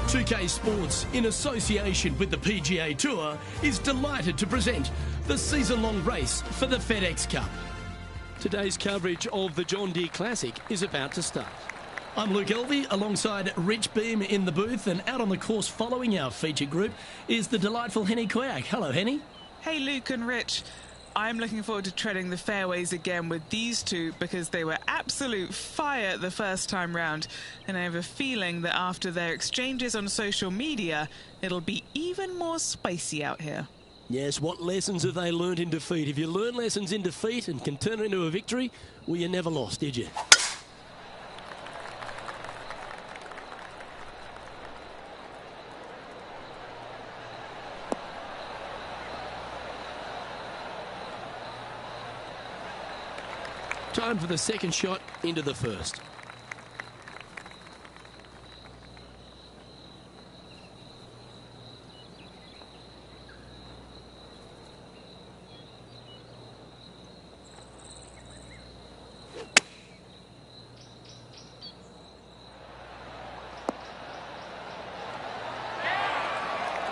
2K Sports, in association with the PGA Tour, is delighted to present the season-long race for the FedEx Cup. Today's coverage of the John Deere Classic is about to start. I'm Luke Elvey, alongside Rich Beam in the booth, and out on the course following our feature group is the delightful Henny Quack. Hello, Henny. Hey, Luke and Rich. I'm looking forward to treading the fairways again with these two because they were absolute fire the first time round, and I have a feeling that after their exchanges on social media, it'll be even more spicy out here. Yes, what lessons have they learned in defeat? If you learn lessons in defeat and can turn it into a victory, well, you never lost, did you? Time for the second shot into the first.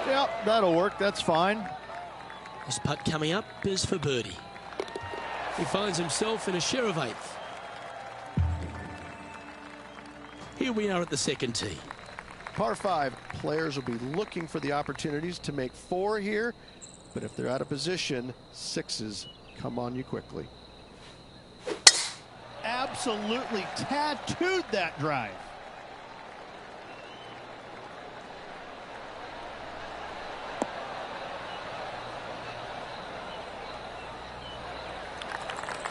Yep, that'll work. That's fine. This putt coming up is for birdie. He finds himself in a share of eighth. Here we are at the second tee. Par 5, players will be looking for the opportunities to make 4 here, but if they're out of position, 6s come on you quickly. Absolutely tattooed that drive.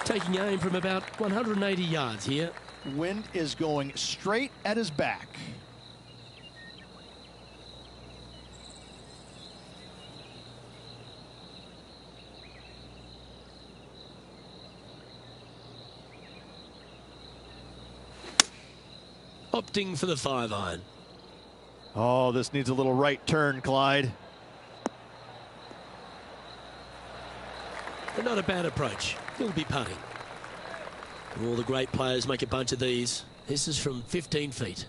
Taking aim from about 180 yards here. Wind is going straight at his back. Opting for the 5-iron. Oh, this needs a little right turn, Clyde. But not a bad approach. He'll be putting. All the great players make a bunch of these. This is from 15 feet.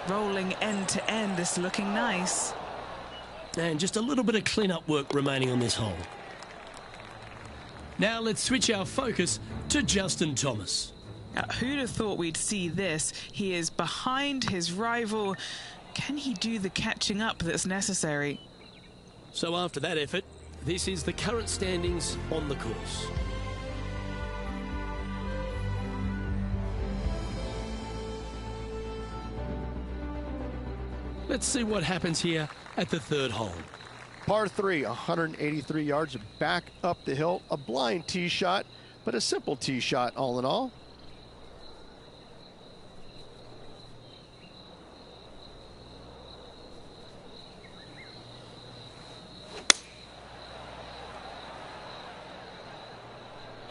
Rolling end to end is looking nice. And just a little bit of clean-up work remaining on this hole. Now let's switch our focus to Justin Thomas. Who'd have thought we'd see this? He is behind his rival. Can he do the catching up that's necessary? So after that effort, this is the current standings on the course. Let's see what happens here at the third hole. Par 3, 183 yards back up the hill. A blind tee shot, but a simple tee shot all in all.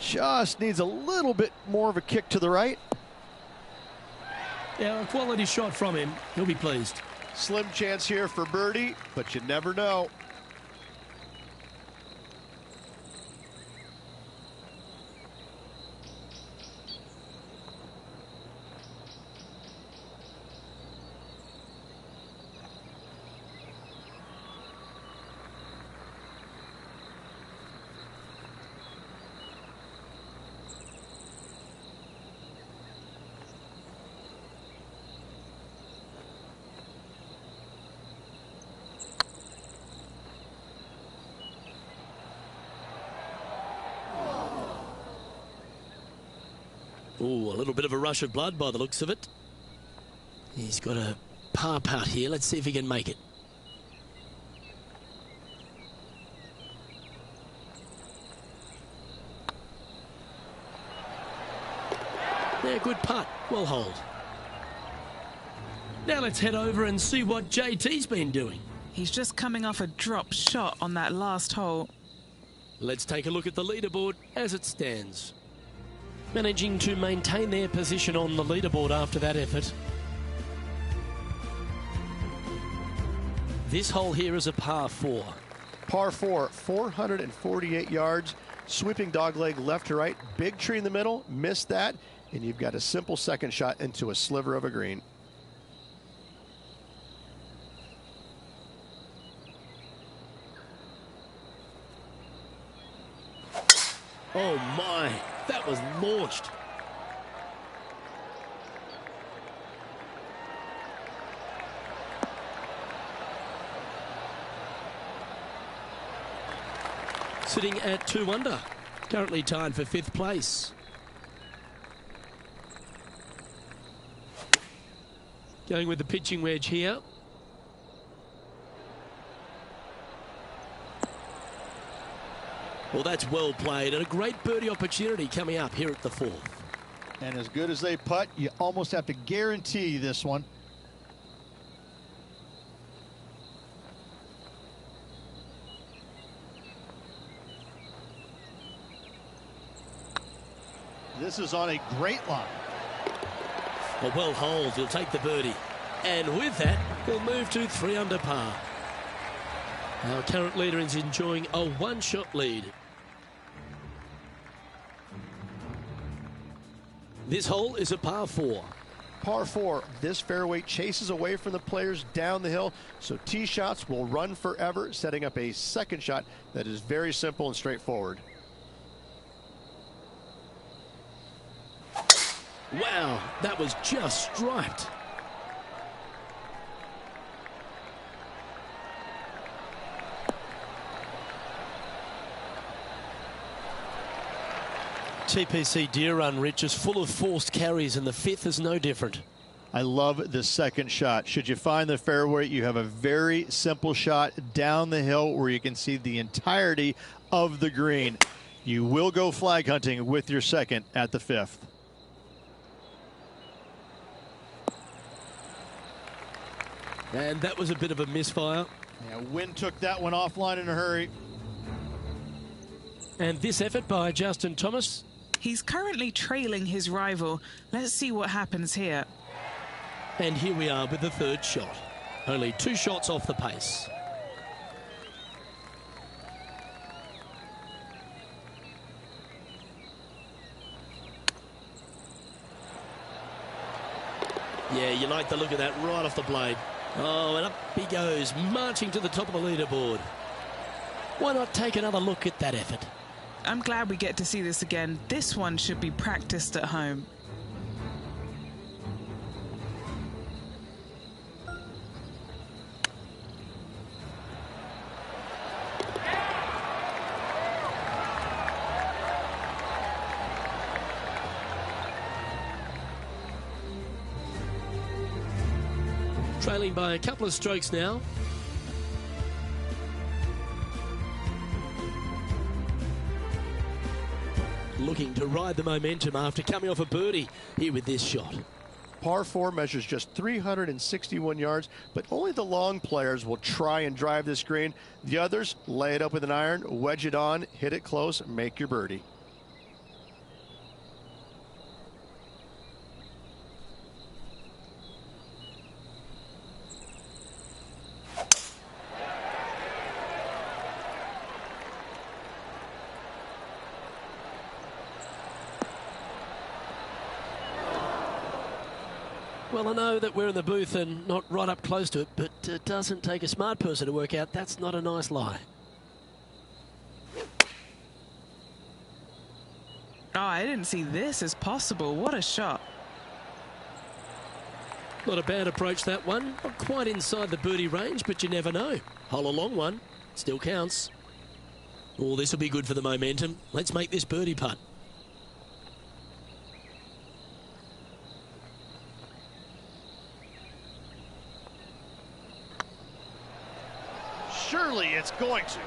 Just needs a little bit more of a kick to the right. Yeah, a quality shot from him. He'll be pleased. Slim chance here for birdie, but you never know. Ooh, a little bit of a rush of blood by the looks of it. He's got a par putt here. Let's see if he can make it. Yeah, good putt. Well holed. Now let's head over and see what JT's been doing. He's just coming off a drop shot on that last hole. Let's take a look at the leaderboard as it stands. Managing to maintain their position on the leaderboard after that effort. This hole here is a par 4. Par 4, 448 yards, sweeping dogleg left to right, big tree in the middle, missed that, and you've got a simple second shot into a sliver of a green. Oh my, that was launched. Sitting at 2 under, currently tied for 5th place. Going with the pitching wedge here. Well, that's well played and a great birdie opportunity coming up here at the 4th. And as good as they putt, you almost have to guarantee this one. This is on a great line. A well holed, he'll take the birdie. And with that, he'll move to 3 under par. Our current leader is enjoying a 1-shot lead. This hole is a par 4. Par 4, this fairway chases away from the players down the hill, so tee shots will run forever, setting up a second shot that is very simple and straightforward. Wow, that was just striped. TPC Deer Run, Rich, is full of forced carries, and the 5th is no different. I love the second shot. Should you find the fairway, you have a very simple shot down the hill where you can see the entirety of the green. You will go flag hunting with your second at the 5th. And that was a bit of a misfire. Yeah, wind took that one offline in a hurry. And this effort by Justin Thomas. He's currently trailing his rival. Let's see what happens here. And here we are with the 3rd shot. Only 2 shots off the pace. Yeah, you like the look of that right off the blade. Oh, and up he goes, marching to the top of the leaderboard. Why not take another look at that effort? I'm glad we get to see this again. This one should be practiced at home. Trailing by a couple of strokes now. Looking to ride the momentum after coming off a birdie here with this shot. Par 4 measures just 361 yards, but only the long players will try and drive this green. The others lay it up with an iron, wedge it on, hit it close, make your birdie. Well, I know that we're in the booth and not right up close to it, but it doesn't take a smart person to work out that's not a nice lie. Oh, I didn't see this as possible. What a shot. Not a bad approach, that one. Not quite inside the birdie range, but you never know. Hole a long one. Still counts. Oh, this will be good for the momentum. Let's make this birdie putt. Surely it's going to.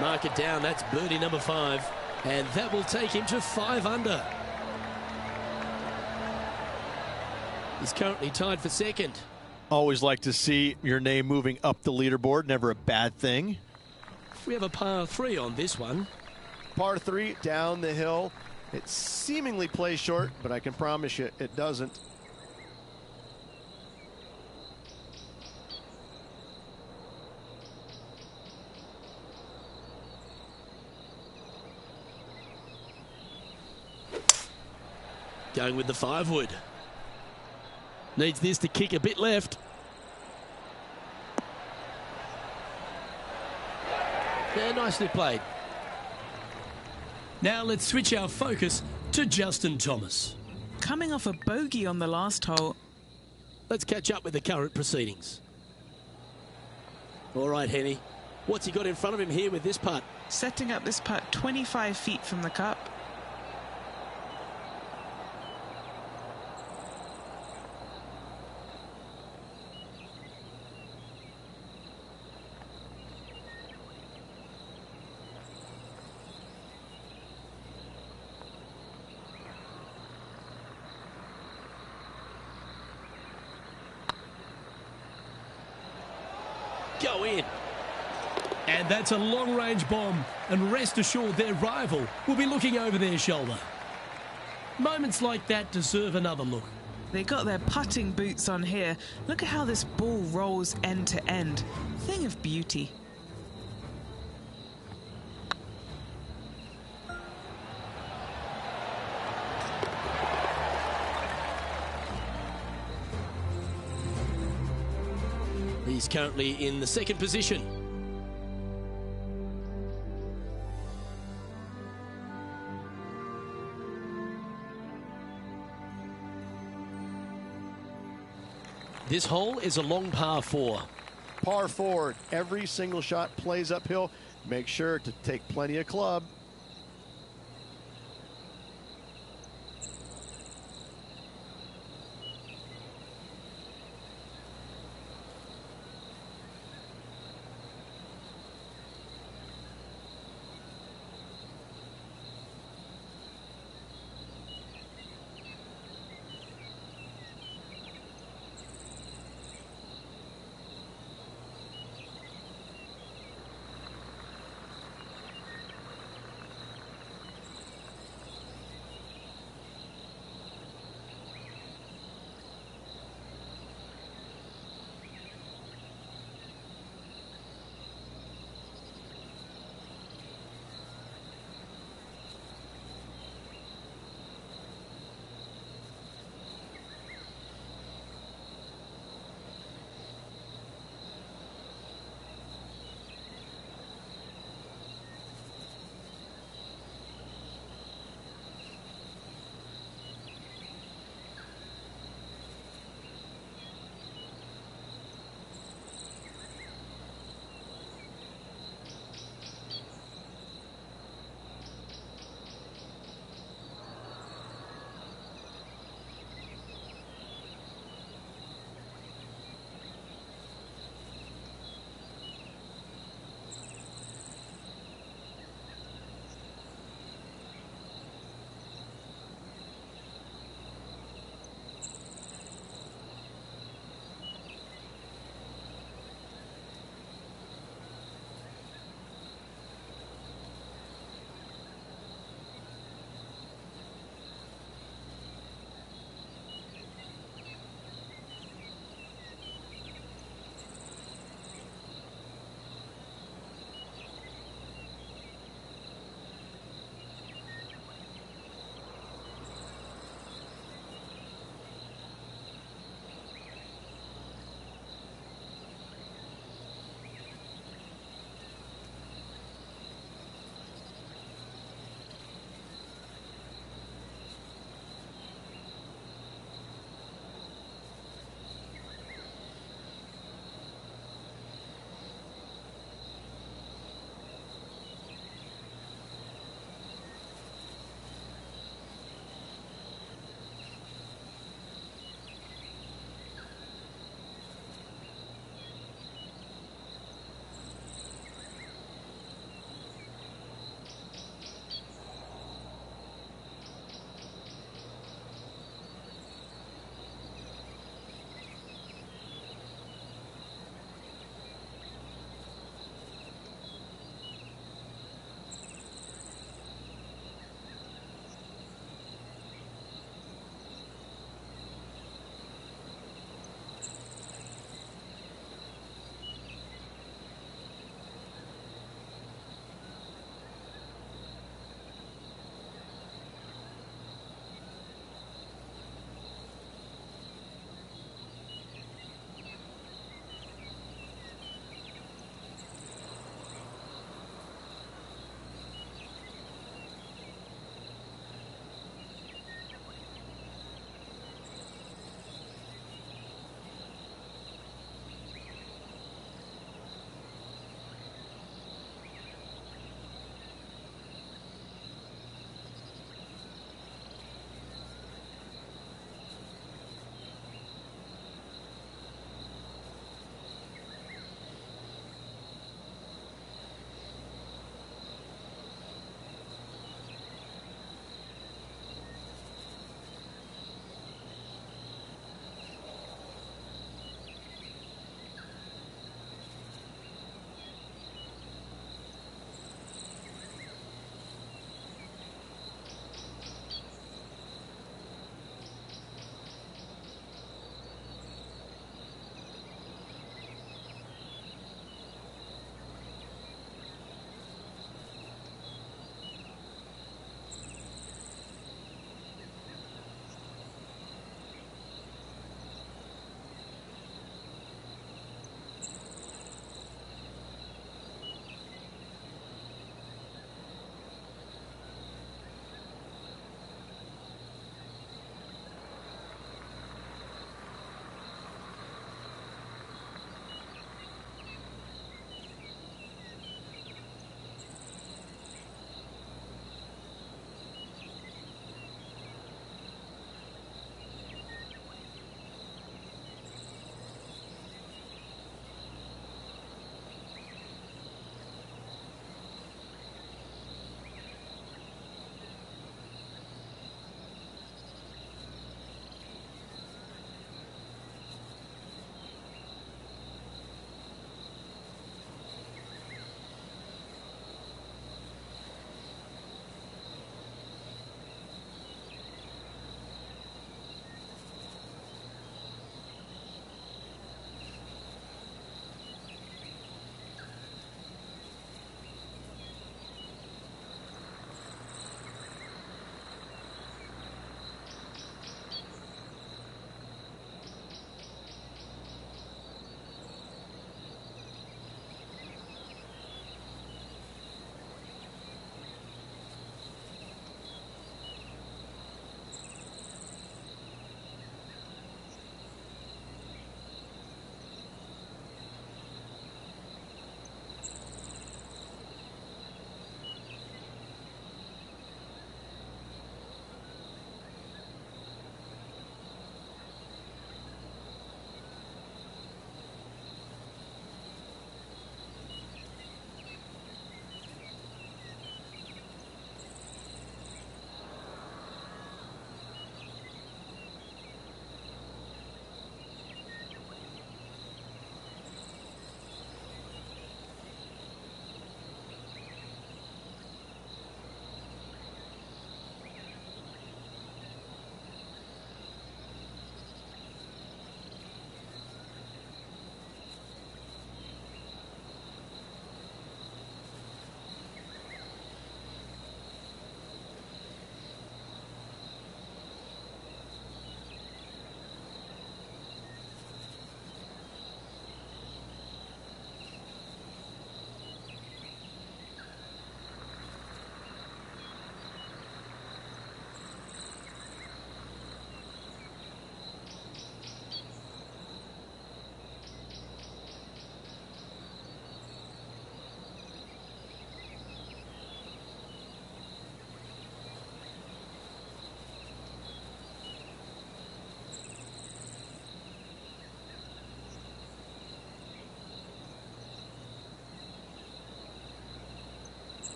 Mark it down. That's birdie number 5. And that will take him to 5 under. He's currently tied for second. Always like to see your name moving up the leaderboard. Never a bad thing. We have a par 3 on this one. Par 3 down the hill. It seemingly plays short, but I can promise you it doesn't. Going with the 5-wood. Needs this to kick a bit left. Yeah, nicely played. Now let's switch our focus to Justin Thomas. Coming off a bogey on the last hole. Let's catch up with the current proceedings. All right, Henny. What's he got in front of him here with this putt? Setting up this putt 25 feet from the cup. Go in. And that's a long-range bomb. And rest assured their rival will be looking over their shoulder. Moments like that deserve another look. They got their putting boots on here. Look at how this ball rolls end to end. Thing of beauty. He's currently in the second position. This hole is a long par 4. Par 4. Every single shot plays uphill. Make sure to take plenty of club.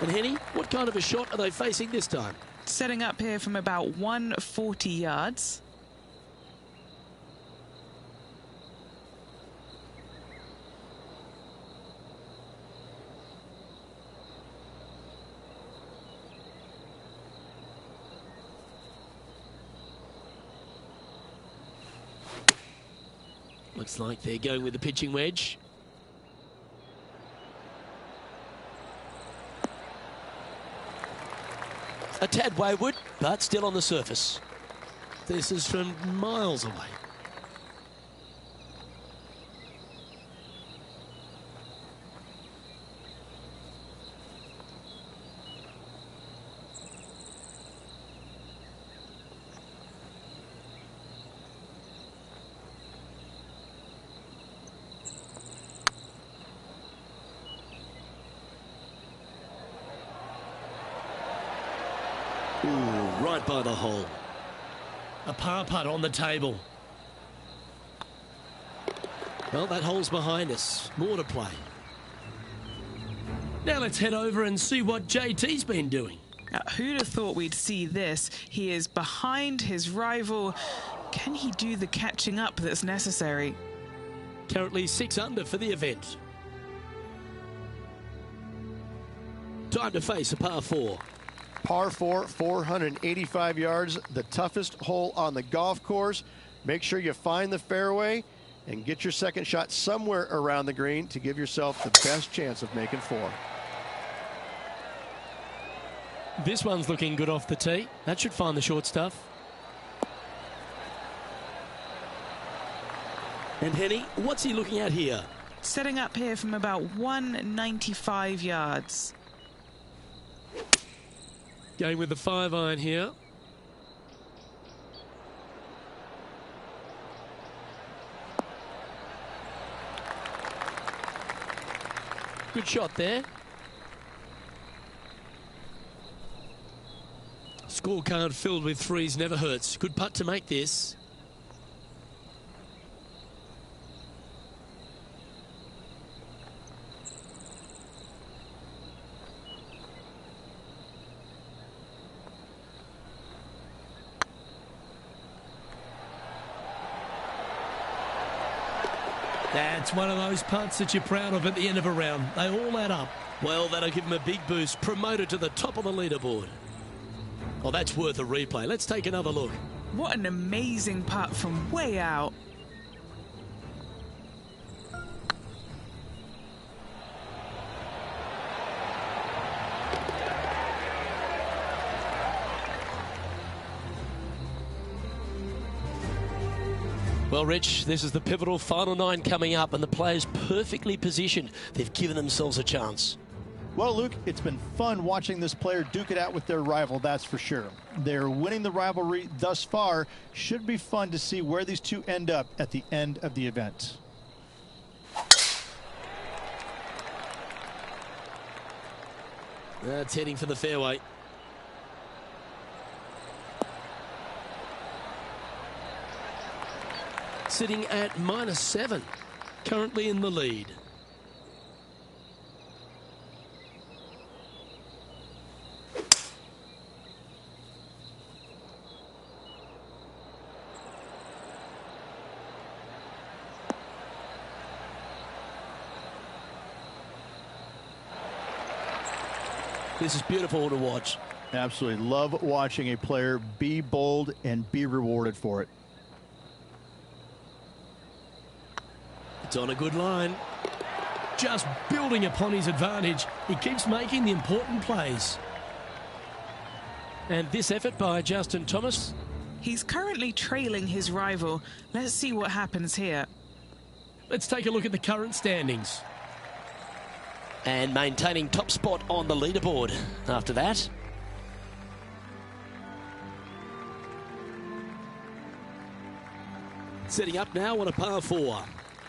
And Henny, what kind of a shot are they facing this time? Setting up here from about 140 yards. Looks like they're going with the pitching wedge. A tad wayward, but still on the surface. This is from miles away. Ooh, right by the hole. A par putt on the table. Well, that hole's behind us. More to play. Now let's head over and see what JT's been doing. Who'd have thought we'd see this? He is behind his rival. Can he do the catching up that's necessary? Currently 6 under for the event. Time to face a par 4. Par 4, 485 yards, the toughest hole on the golf course. Make sure you find the fairway and get your second shot somewhere around the green to give yourself the best chance of making 4. This one's looking good off the tee. That should find the short stuff. And Henny, what's he looking at here? Setting up here from about 195 yards. Going with the 5-iron here. Good shot there. Scorecard filled with threes never hurts. Good putt to make this. That's one of those putts that you're proud of at the end of a round. They all add up. Well, that'll give him a big boost. Promoted to the top of the leaderboard. Oh, that's worth a replay. Let's take another look. What an amazing putt from way out. Well, Rich, this is the pivotal final 9 coming up, and the players perfectly positioned. They've given themselves a chance. Well, Luke, it's been fun watching this player duke it out with their rival, that's for sure. They're winning the rivalry thus far. Should be fun to see where these two end up at the end of the event. That's heading for the fairway. Sitting at -7, currently in the lead. This is beautiful to watch. Absolutely love watching a player be bold and be rewarded for it. It's on a good line. Just building upon his advantage. He keeps making the important plays. And this effort by Justin Thomas. He's currently trailing his rival. Let's see what happens here. Let's take a look at the current standings. And maintaining top spot on the leaderboard after that. Setting up now on a par 4.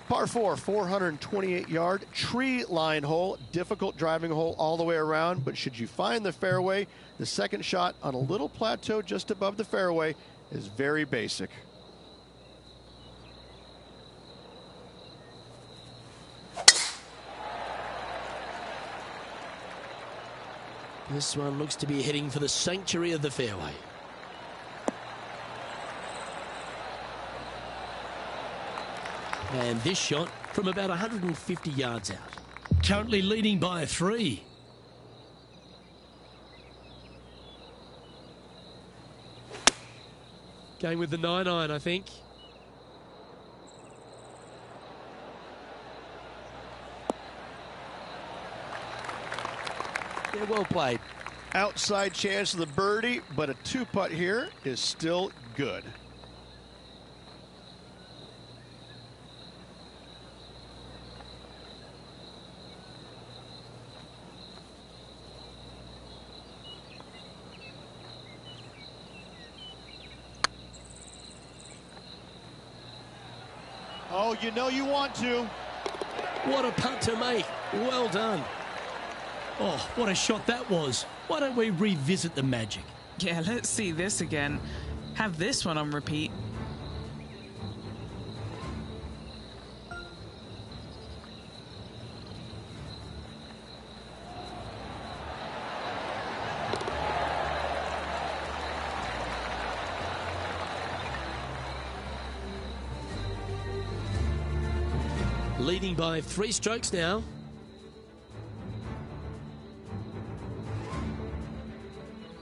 Par 4, 428-yard tree line hole. Difficult driving hole all the way around, but should you find the fairway, the second shot on a little plateau just above the fairway is very basic. This one looks to be heading for the sanctuary of the fairway. And this shot from about 150 yards out. Currently leading by 3. Going with the 9-iron, I think. Yeah, well played. Outside chance of the birdie, but a 2-putt here is still good. Oh, you know you want to. What a putt to make. Well done. Oh, what a shot that was. Why don't we revisit the magic? Yeah, let's see this again. Have this one on repeat. Leading by 3 strokes now.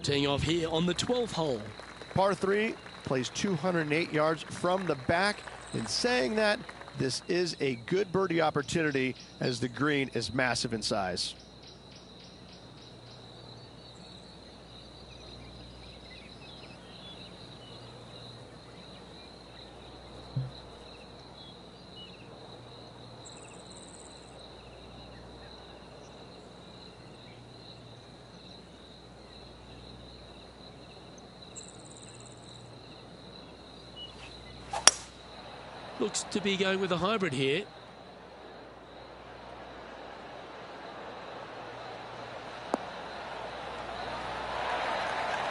Teeing off here on the 12th hole. Par 3 plays 208 yards from the back. In saying that, this is a good birdie opportunity as the green is massive in size. Looks to be going with a hybrid here.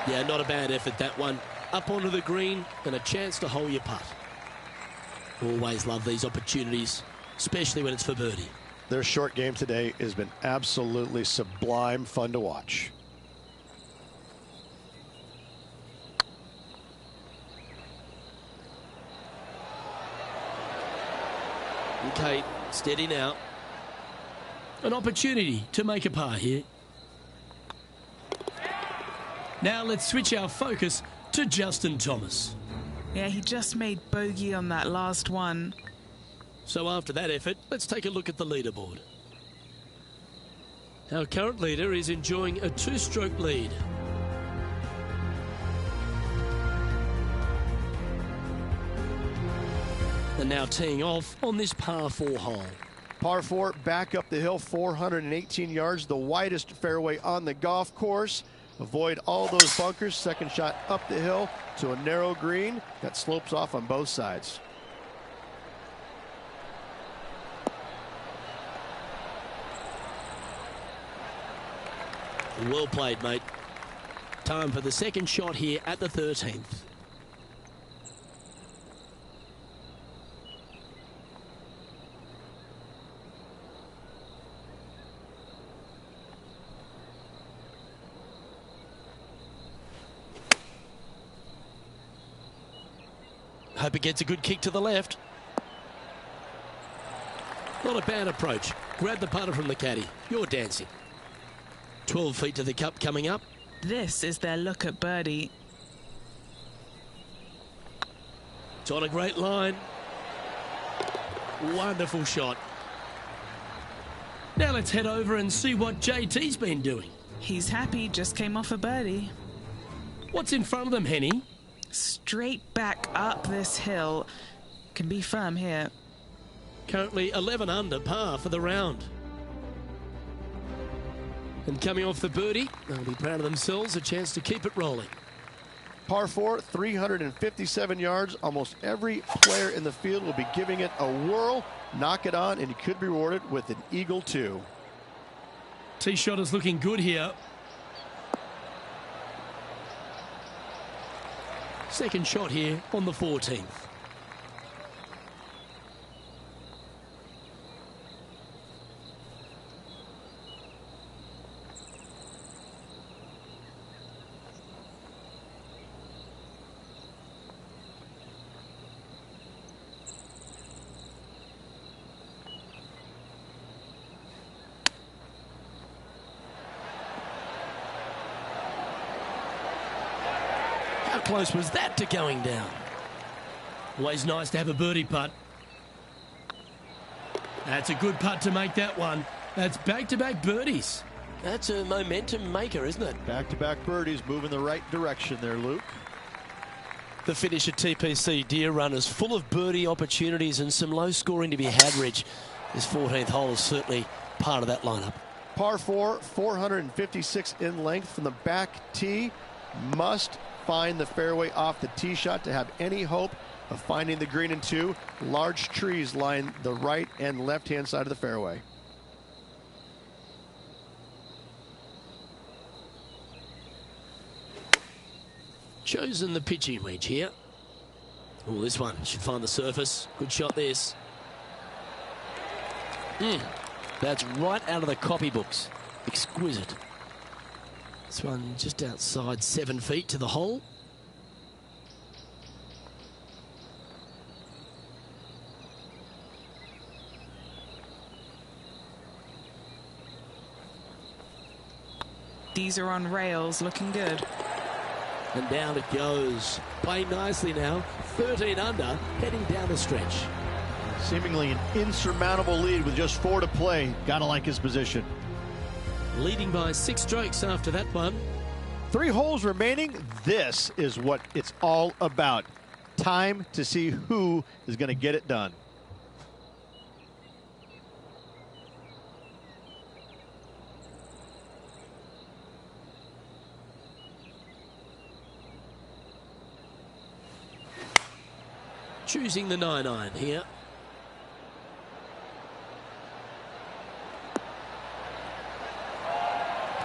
Yeah, not a bad effort, that one. Up onto the green and a chance to hole your putt. Always love these opportunities, especially when it's for birdie. Their short game today has been absolutely sublime fun to watch. Okay, steady now. An opportunity to make a par here. Now let's switch our focus to Justin Thomas. Yeah, he just made bogey on that last one. So after that effort, let's take a look at the leaderboard. Our current leader is enjoying a 2-stroke lead. And now teeing off on this par 4 hole. Par 4 back up the hill, 418 yards, the widest fairway on the golf course. Avoid all those bunkers. Second shot up the hill to a narrow green that slopes off on both sides. Well played, mate. Time for the second shot here at the 13th. Hope it gets a good kick to the left. Not a bad approach. Grab the putter from the caddy. You're dancing. 12 feet to the cup coming up. This is their look at birdie. It's on a great line. Wonderful shot. Now let's head over and see what JT's been doing. He's happy, just came off a birdie. What's in front of them, Henny? Straight back up this hill. Can be firm here. Currently 11 under par for the round. And coming off the birdie, they'll be proud of themselves, a chance to keep it rolling. Par 4, 357 yards. Almost every player in the field will be giving it a whirl. Knock it on, and you could be rewarded with an eagle too. Tee shot is looking good here. Second shot here on the 14th. close was that to going down? Always nice to have a birdie putt. That's a good putt to make that one. That's back-to-back birdies. That's a momentum maker, isn't it? Back-to-back birdies, move in the right direction there, Luke. The finish at TPC Deer Run is full of birdie opportunities and some low scoring to be had, Rich. This 14th hole is certainly part of that lineup. Par 4, 456 in length from the back tee. Must find the fairway off the tee shot to have any hope of finding the green in 2. Large trees line the right and left-hand side of the fairway. Chosen the pitching wedge here. Oh, this one should find the surface. Good shot, this. That's right out of the copybooks. Exquisite. This one just outside 7 feet to the hole. These are on rails, looking good. And down it goes. Playing nicely now. 13 under, heading down the stretch. Seemingly an insurmountable lead with just 4 to play. Gotta like his position. Leading by 6 strokes after that one. 3 holes remaining. This is what it's all about. Time to see who is going to get it done. Choosing the 9-iron here.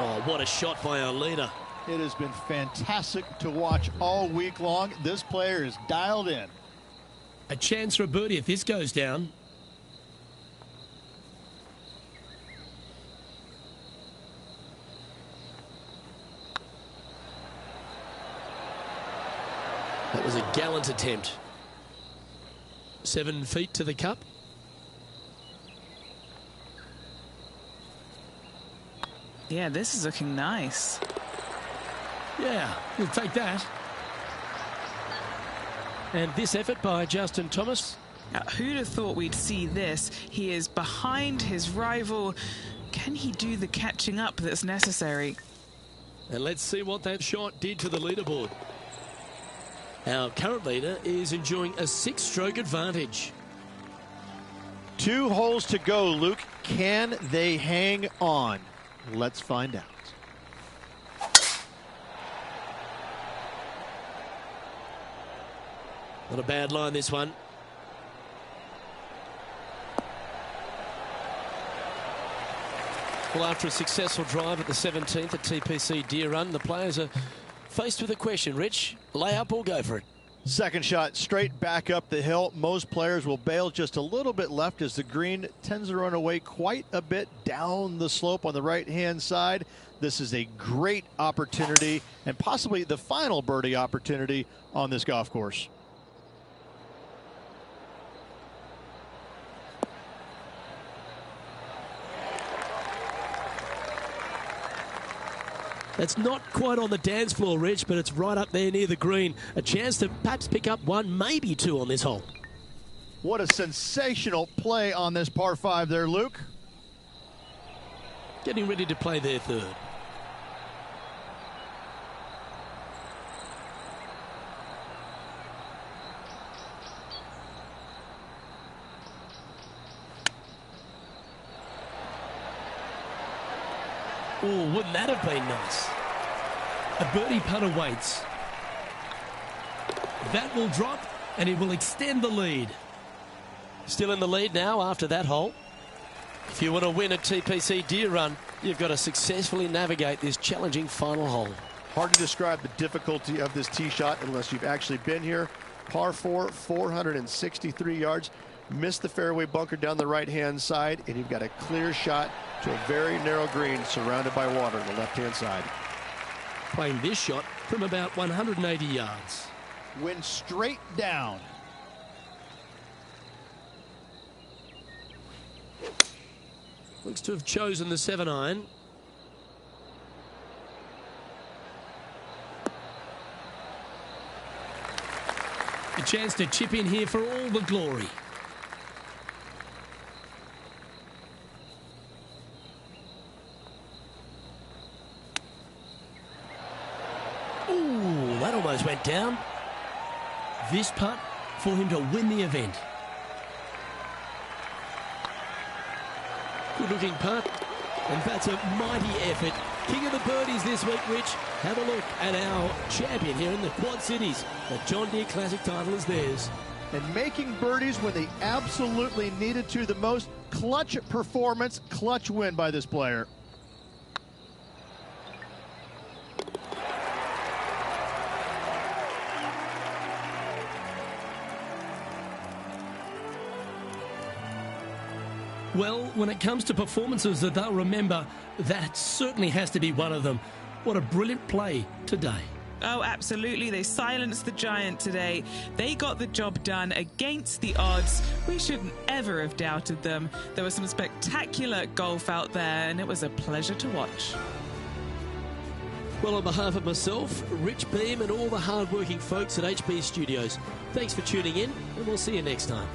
Oh, what a shot by our leader. It has been fantastic to watch all week long. This player is dialed in. A chance for a birdie if this goes down. That was a gallant attempt. 7 feet to the cup. Yeah, this is looking nice. Yeah, we'll take that. And this effort by Justin Thomas. Who'd have thought we'd see this? He is behind his rival. Can he do the catching up that's necessary? And let's see what that shot did to the leaderboard. Our current leader is enjoying a 6-stroke advantage. 2 holes to go, Luke. Can they hang on? Let's find out. Not a bad line, this one. Well, after a successful drive at the 17th at TPC Deer Run, the players are faced with a question, Rich. Lay up or go for it? Second shot straight back up the hill. Most players will bail just a little bit left as the green tends to run away quite a bit down the slope on the right-hand side. This is a great opportunity and possibly the final birdie opportunity on this golf course. That's not quite on the dance floor, Rich, but it's right up there near the green. A chance to perhaps pick up 1, maybe 2 on this hole. What a sensational play on this par 5 there, Luke. Getting ready to play their 3rd. Oh, wouldn't that have been nice? A birdie putt awaits. That will drop, and it will extend the lead. Still in the lead now after that hole. If you want to win at TPC Deer Run, you've got to successfully navigate this challenging final hole. Hard to describe the difficulty of this tee shot unless you've actually been here. Par 4, 463 yards. Missed the fairway bunker down the right-hand side, and you've got a clear shot to a very narrow green surrounded by water on the left-hand side. Playing this shot from about 180 yards. Went straight down. Looks to have chosen the 7-iron. A chance to chip in here for all the glory. Ooh, that almost went down. This putt for him to win the event. Good looking putt, and that's a mighty effort. King of the birdies this week, Rich. Have a look at our champion here in the Quad Cities. The John Deere Classic title is theirs. And making birdies when they absolutely needed to the most. Clutch performance, clutch win by this player. Well, when it comes to performances that they'll remember, that certainly has to be one of them. What a brilliant play today. Oh, absolutely. They silenced the giant today. They got the job done against the odds. We shouldn't ever have doubted them. There was some spectacular golf out there, and it was a pleasure to watch. Well, on behalf of myself, Rich Beam, and all the hard-working folks at HB Studios, thanks for tuning in, and we'll see you next time.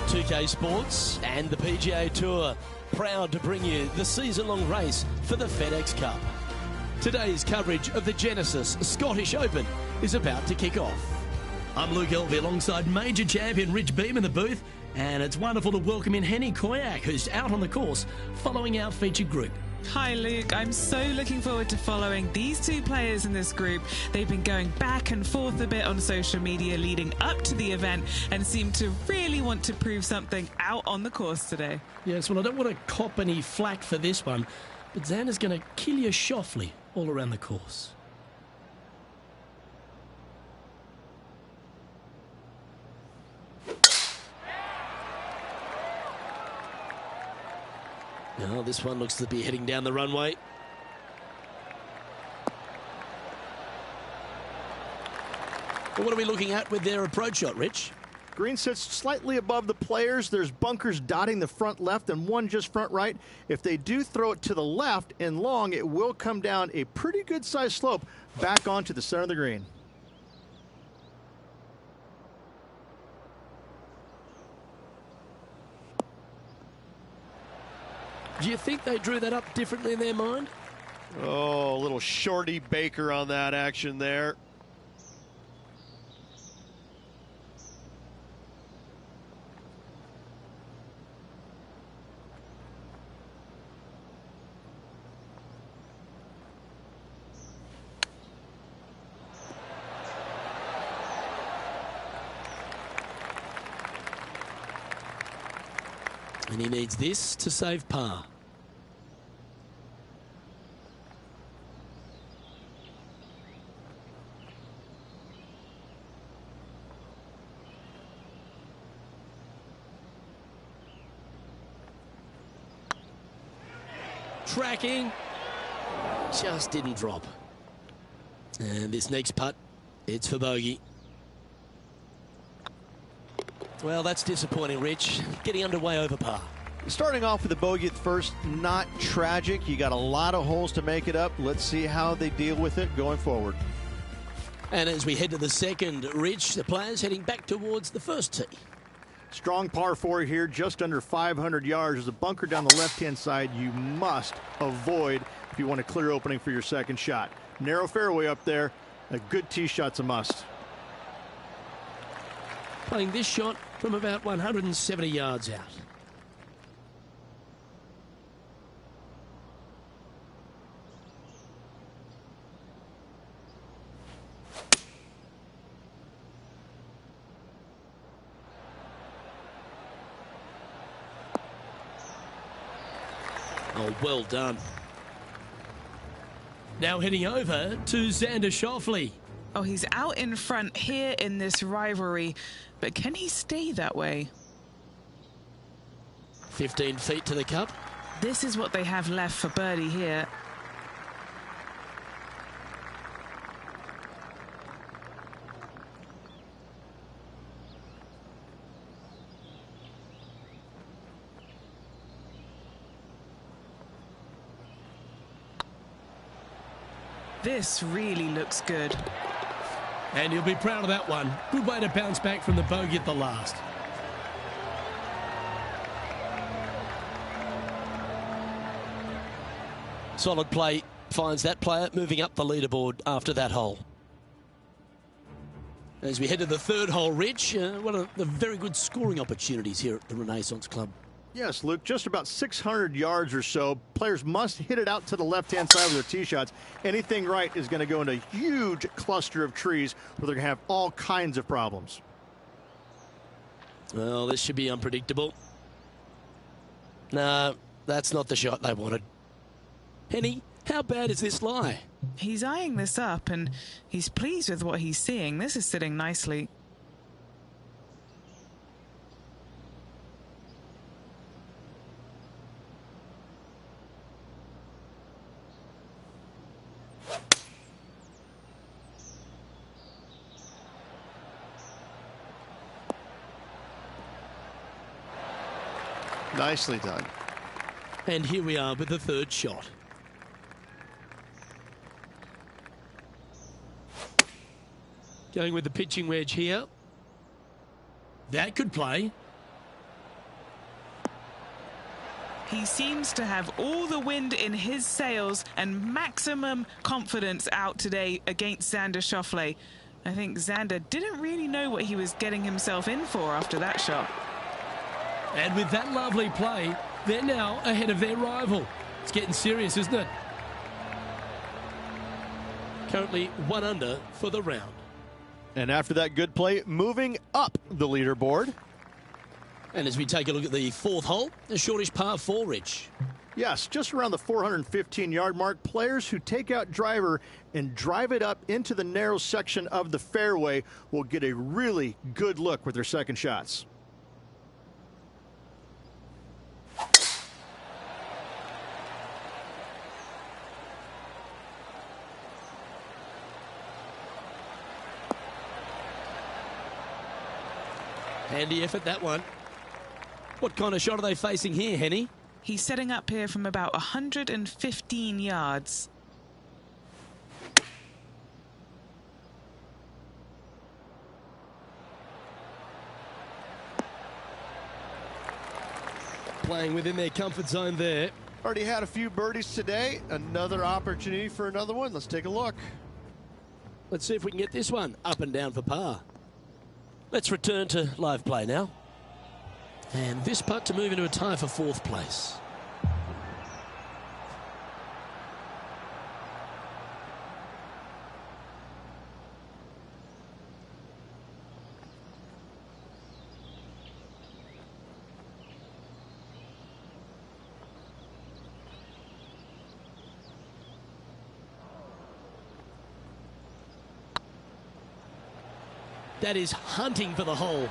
2K Sports and the PGA Tour, proud to bring you the season-long race for the FedEx Cup. Today's coverage of the Genesis Scottish Open is about to kick off. I'm Luke Elvey alongside major champion Rich Beam in the booth, and it's wonderful to welcome in Henny Koyak, who's out on the course following our featured group. Hi Luke, I'm so looking forward to following these two players in this group. They've been going back and forth a bit on social media leading up to the event and seem to really want to prove something out on the course today. Yes, well, I don't want to cop any flack for this one, but Xander's going to kill you softly all around the course. Now, this one looks to be heading down the runway. Well, what are we looking at with their approach shot, Rich? Green sits slightly above the players. There's bunkers dotting the front left and one just front right. If they do throw it to the left and long, it will come down a pretty good sized slope back onto the center of the green. Do you think they drew that up differently in their mind? Oh, a little shorty Baker on that action there. And he needs this to save par. Tracking, just didn't drop. And this next putt, it's for bogey. Well, that's disappointing, Rich. Getting underway over par. Starting off with a bogey at first, not tragic. You got a lot of holes to make it up. Let's see how they deal with it going forward. And as we head to the second, Rich, the players heading back towards the first tee. Strong par 4 here, just under 500 yards. There's a bunker down the left-hand side you must avoid if you want a clear opening for your second shot. Narrow fairway up there. A good tee shot's a must. Playing this shot from about 170 yards out. Oh, well done. Now heading over to Xander Schauffele. Oh, he's out in front here in this rivalry, but can he stay that way? 15 feet to the cup. This is what they have left for birdie here. This really looks good. And he'll be proud of that one. Good way to bounce back from the bogey at the last. Solid play finds that player moving up the leaderboard after that hole. As we head to the third hole, Rich, one of the very good scoring opportunities here at the Renaissance Club. Yes, Luke, just about 600 yards or so. Players must hit it out to the left-hand side with their tee shots. Anything right is going to go into a huge cluster of trees where they're going to have all kinds of problems. Well, this should be unpredictable. No, that's not the shot they wanted. Henny, how bad is this lie? He's eyeing this up and he's pleased with what he's seeing. This is sitting nicely. Nicely done. And here we are with the third shot. Going with the pitching wedge here. That could play. He seems to have all the wind in his sails and maximum confidence out today against Xander Schauffele. I think Xander didn't really know what he was getting himself in for after that shot. And with that lovely play, they're now ahead of their rival. It's getting serious, isn't it? Currently 1 under for the round. And after that good play, moving up the leaderboard. And as we take a look at the fourth hole, a shortish par 4, Rich. Yes, just around the 415-yard mark. Players who take out driver and drive it up into the narrow section of the fairway will get a really good look with their second shots. Handy effort, that one. What kind of shot are they facing here, Henny? He's setting up here from about 115 yards. Playing within their comfort zone there. Already had a few birdies today. Another opportunity for another one. Let's take a look. Let's see if we can get this one up and down for par. Let's return to live play now. And this putt to move into a tie for 4th place. That is hunting for the hole.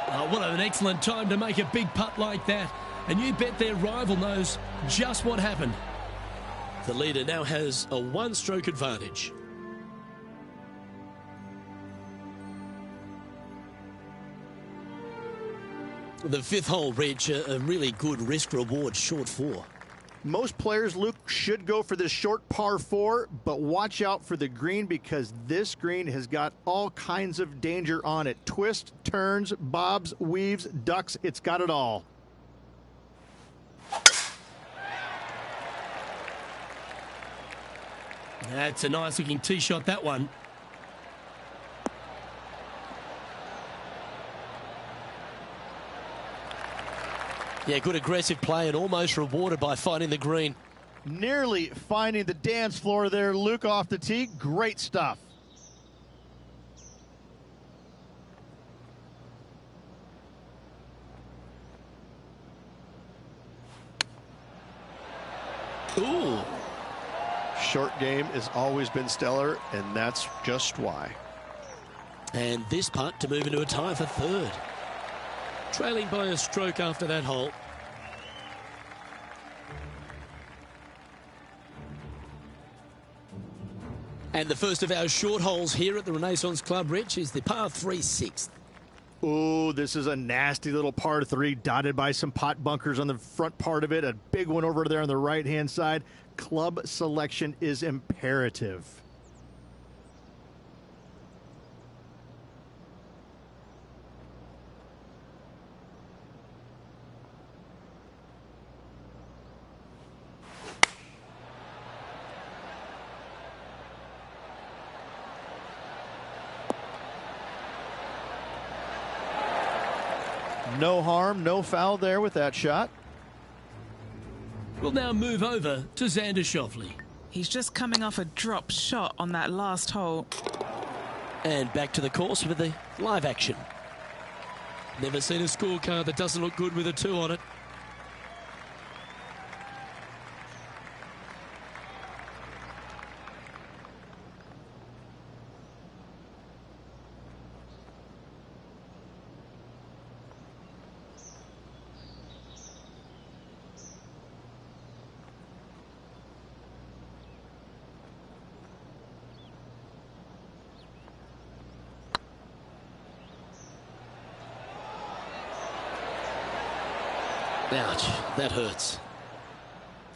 Oh, what an excellent time to make a big putt like that. And you bet their rival knows just what happened. The leader now has a 1-stroke advantage. The 5th hole, Rich, a really good risk-reward short 4. Most players, Luke, should go for this short par 4, but watch out for the green because this green has got all kinds of danger on it. Twists, turns, bobs, weaves, ducks, it's got it all. That's a nice looking tee shot, that one. Yeah, good aggressive play and almost rewarded by finding the green. Nearly finding the dance floor there, Luke, off the tee. Great stuff. Ooh. Short game has always been stellar, and that's just why. And this putt to move into a tie for third. Trailing by a stroke after that hole. And the first of our short holes here at the Renaissance Club, Rich, is the par 3 6th. Ooh, this is a nasty little par 3 dotted by some pot bunkers on the front part of it. A big one over there on the right-hand side. Club selection is imperative. No harm, no foul there with that shot. We'll now move over to Xander Schauffele. He's just coming off a drop shot on that last hole. And back to the course with the live action. Never seen a scorecard that doesn't look good with a 2 on it. Ouch, that hurts.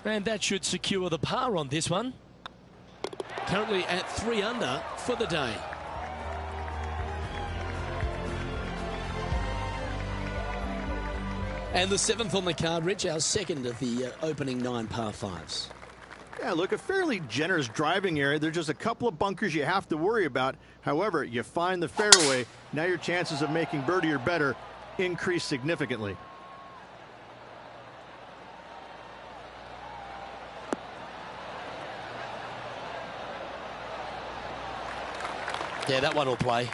And that should secure the par on this one. Currently at 3 under for the day. And the 7th on the card, Rich, our second of the opening 9 par 5s. Yeah, look, a fairly generous driving area. There's just a couple of bunkers you have to worry about. However, you find the fairway. Now your chances of making birdie or better increase significantly. Yeah, that one will play.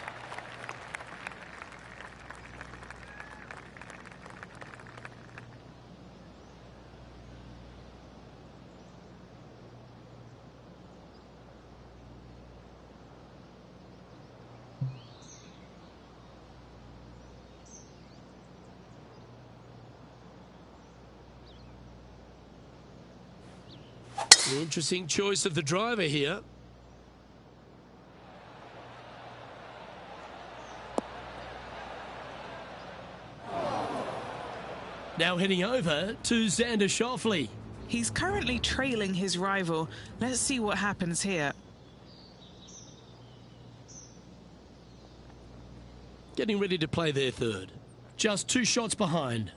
An interesting choice of the driver here. Now heading over to Xander Schauffele. He's currently trailing his rival. Let's see what happens here. Getting ready to play their third. Just 2 shots behind.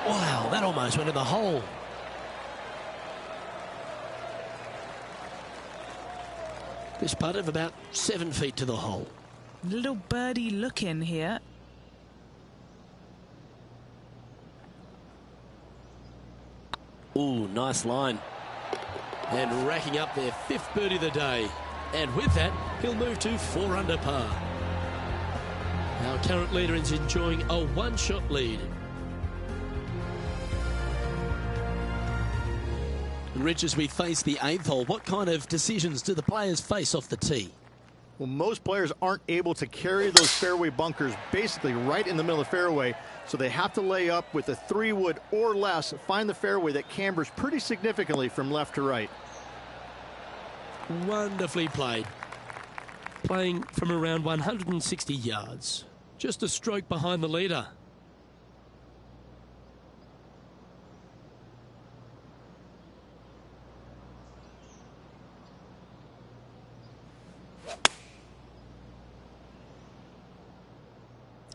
Wow, that almost went in the hole. This putt of about 7 feet to the hole. Little birdie look in here. Ooh, nice line. And racking up their 5th birdie of the day. And with that, he'll move to 4 under par. Our current leader is enjoying a 1-shot lead. Rich, as we face the 8th hole, what kind of decisions do the players face off the tee? Well, most players aren't able to carry those fairway bunkers basically right in the middle of the fairway, so they have to lay up with a 3-wood or less, find the fairway that cambers pretty significantly from left to right. Wonderfully played. Playing from around 160 yards. Just a stroke behind the leader.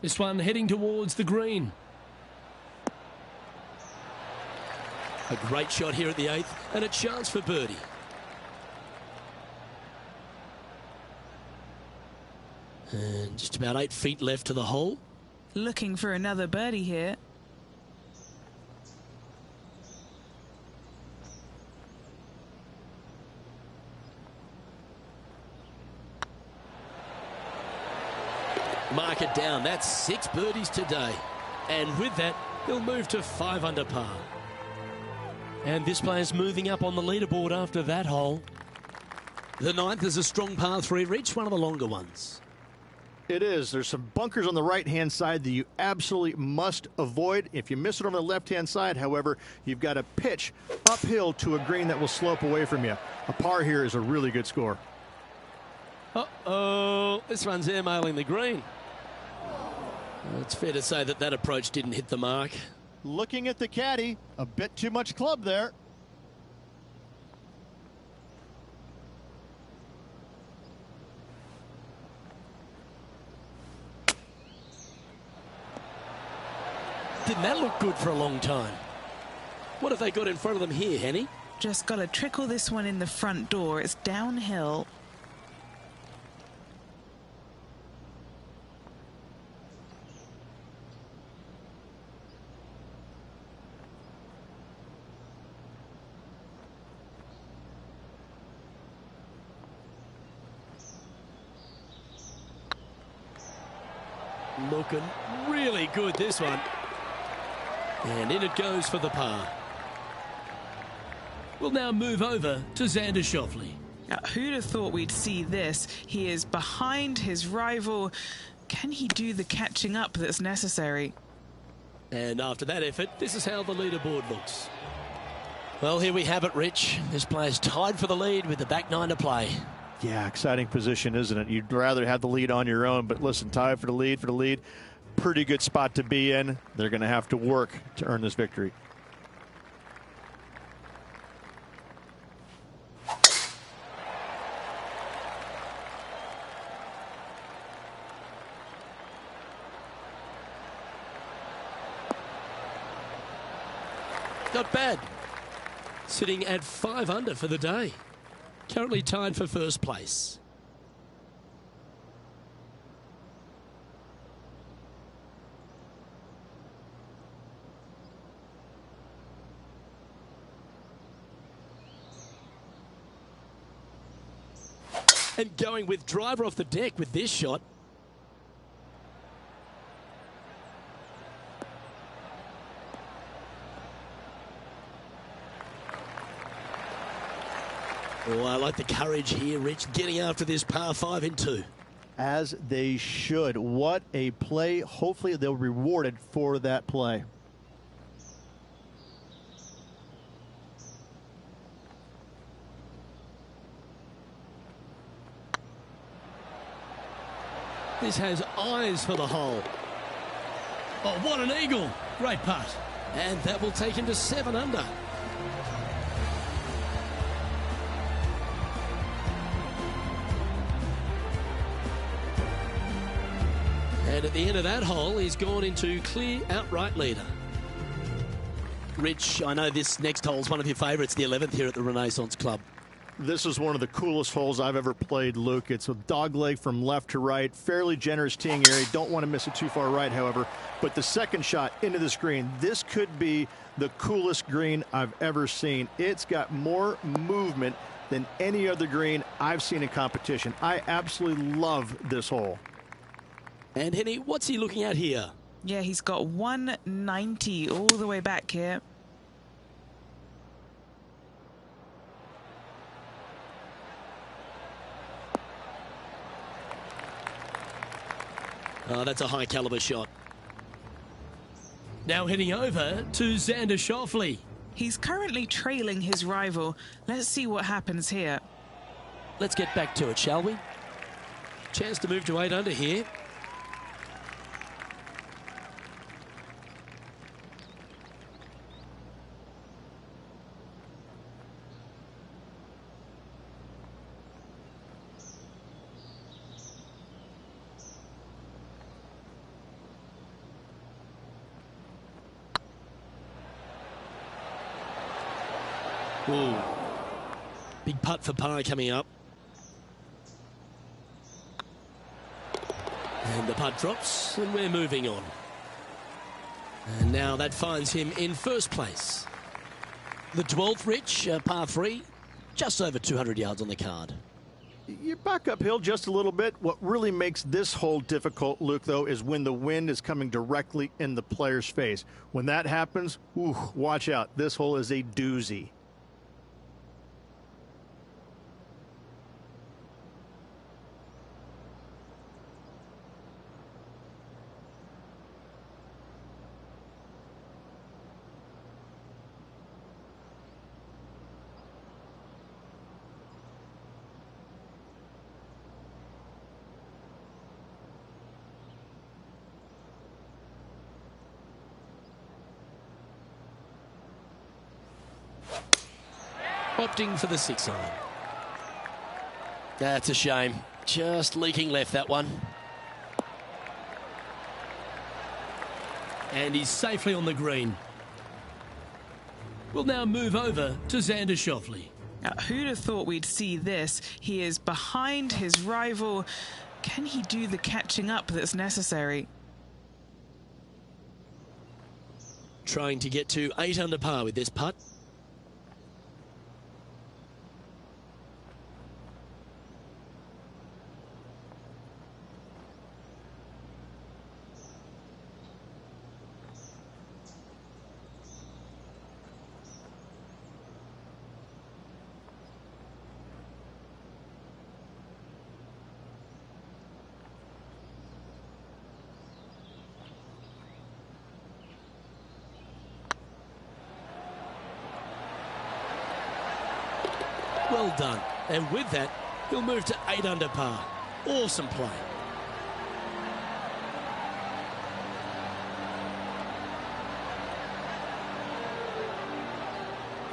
This one heading towards the green. A great shot here at the 8th and a chance for birdie. And just about 8 feet left to the hole. Looking for another birdie here. Mark it down. That's 6 birdies today. And with that, he'll move to 5 under par. And this player's moving up on the leaderboard after that hole. The 9th is a strong par 3 reach, one of the longer ones. It is. There's some bunkers on the right-hand side that you absolutely must avoid. If you miss it on the left-hand side, however, you've got to pitch uphill to a green that will slope away from you. A par here is a really good score. Uh-oh. This one's airmailing the green. It's fair to say that that approach didn't hit the mark. Looking at the caddy, a bit too much club there. Didn't that look good for a long time? What have they got in front of them here, Henny? Just got to trickle this one in the front door. It's downhill. Looking really good, this one. And in it goes for the par. We'll now move over to Xander Schauffele. Now, who'd have thought we'd see this? He is behind his rival. Can he do the catching up that's necessary? And after that effort, this is how the leaderboard looks. Well, here we have it, Rich. This player's tied for the lead with the back 9 to play. Yeah, exciting position, isn't it? You'd rather have the lead on your own, but listen, tied for the lead. Pretty good spot to be in. They're going to have to work to earn this victory. Not bad. Sitting at 5 under for the day. Currently tied for first place. And going with driver off the deck with this shot. Oh, I like the courage here, Rich, getting after this par 5 in 2. As they should. What a play. Hopefully they'll be rewarded for that play. This has eyes for the hole. Oh, what an eagle. Great putt. And that will take him to 7 under. And at the end of that hole, he's gone into clear outright leader. Rich, I know this next hole is one of your favourites, the 11th here at the Renaissance Club. This is one of the coolest holes I've ever played, Luke. It's a dogleg from left to right, fairly generous teeing area. Don't want to miss it too far right, however. But the second shot into this green, this could be the coolest green I've ever seen. It's got more movement than any other green I've seen in competition. I absolutely love this hole. And Henny, what's he looking at here? Yeah, he's got 190 all the way back here. Oh, that's a high caliber shot. Now heading over to Xander Schauffele. He's currently trailing his rival. Let's see what happens here. let's get back to it, shall we? Chance to move to 8 under here. Ooh. Big putt for par coming up. And the putt drops, and we're moving on. And now that finds him in first place. The 12th, Rich, par 3, just over 200 yards on the card. You back uphill just a little bit. What really makes this hole difficult, Luke, though, is when the wind is coming directly in the player's face. When that happens, ooh, watch out. This hole is a doozy. Opting for the 6-iron. That's a shame. Just leaking left, that one. And he's safely on the green. We'll now move over to Xander Schauffele. Now, who'd have thought we'd see this? He is behind his rival. Can he do the catching up that's necessary? Trying to get to 8 under par with this putt. Well done. And with that, he'll move to 8 under par. Awesome play.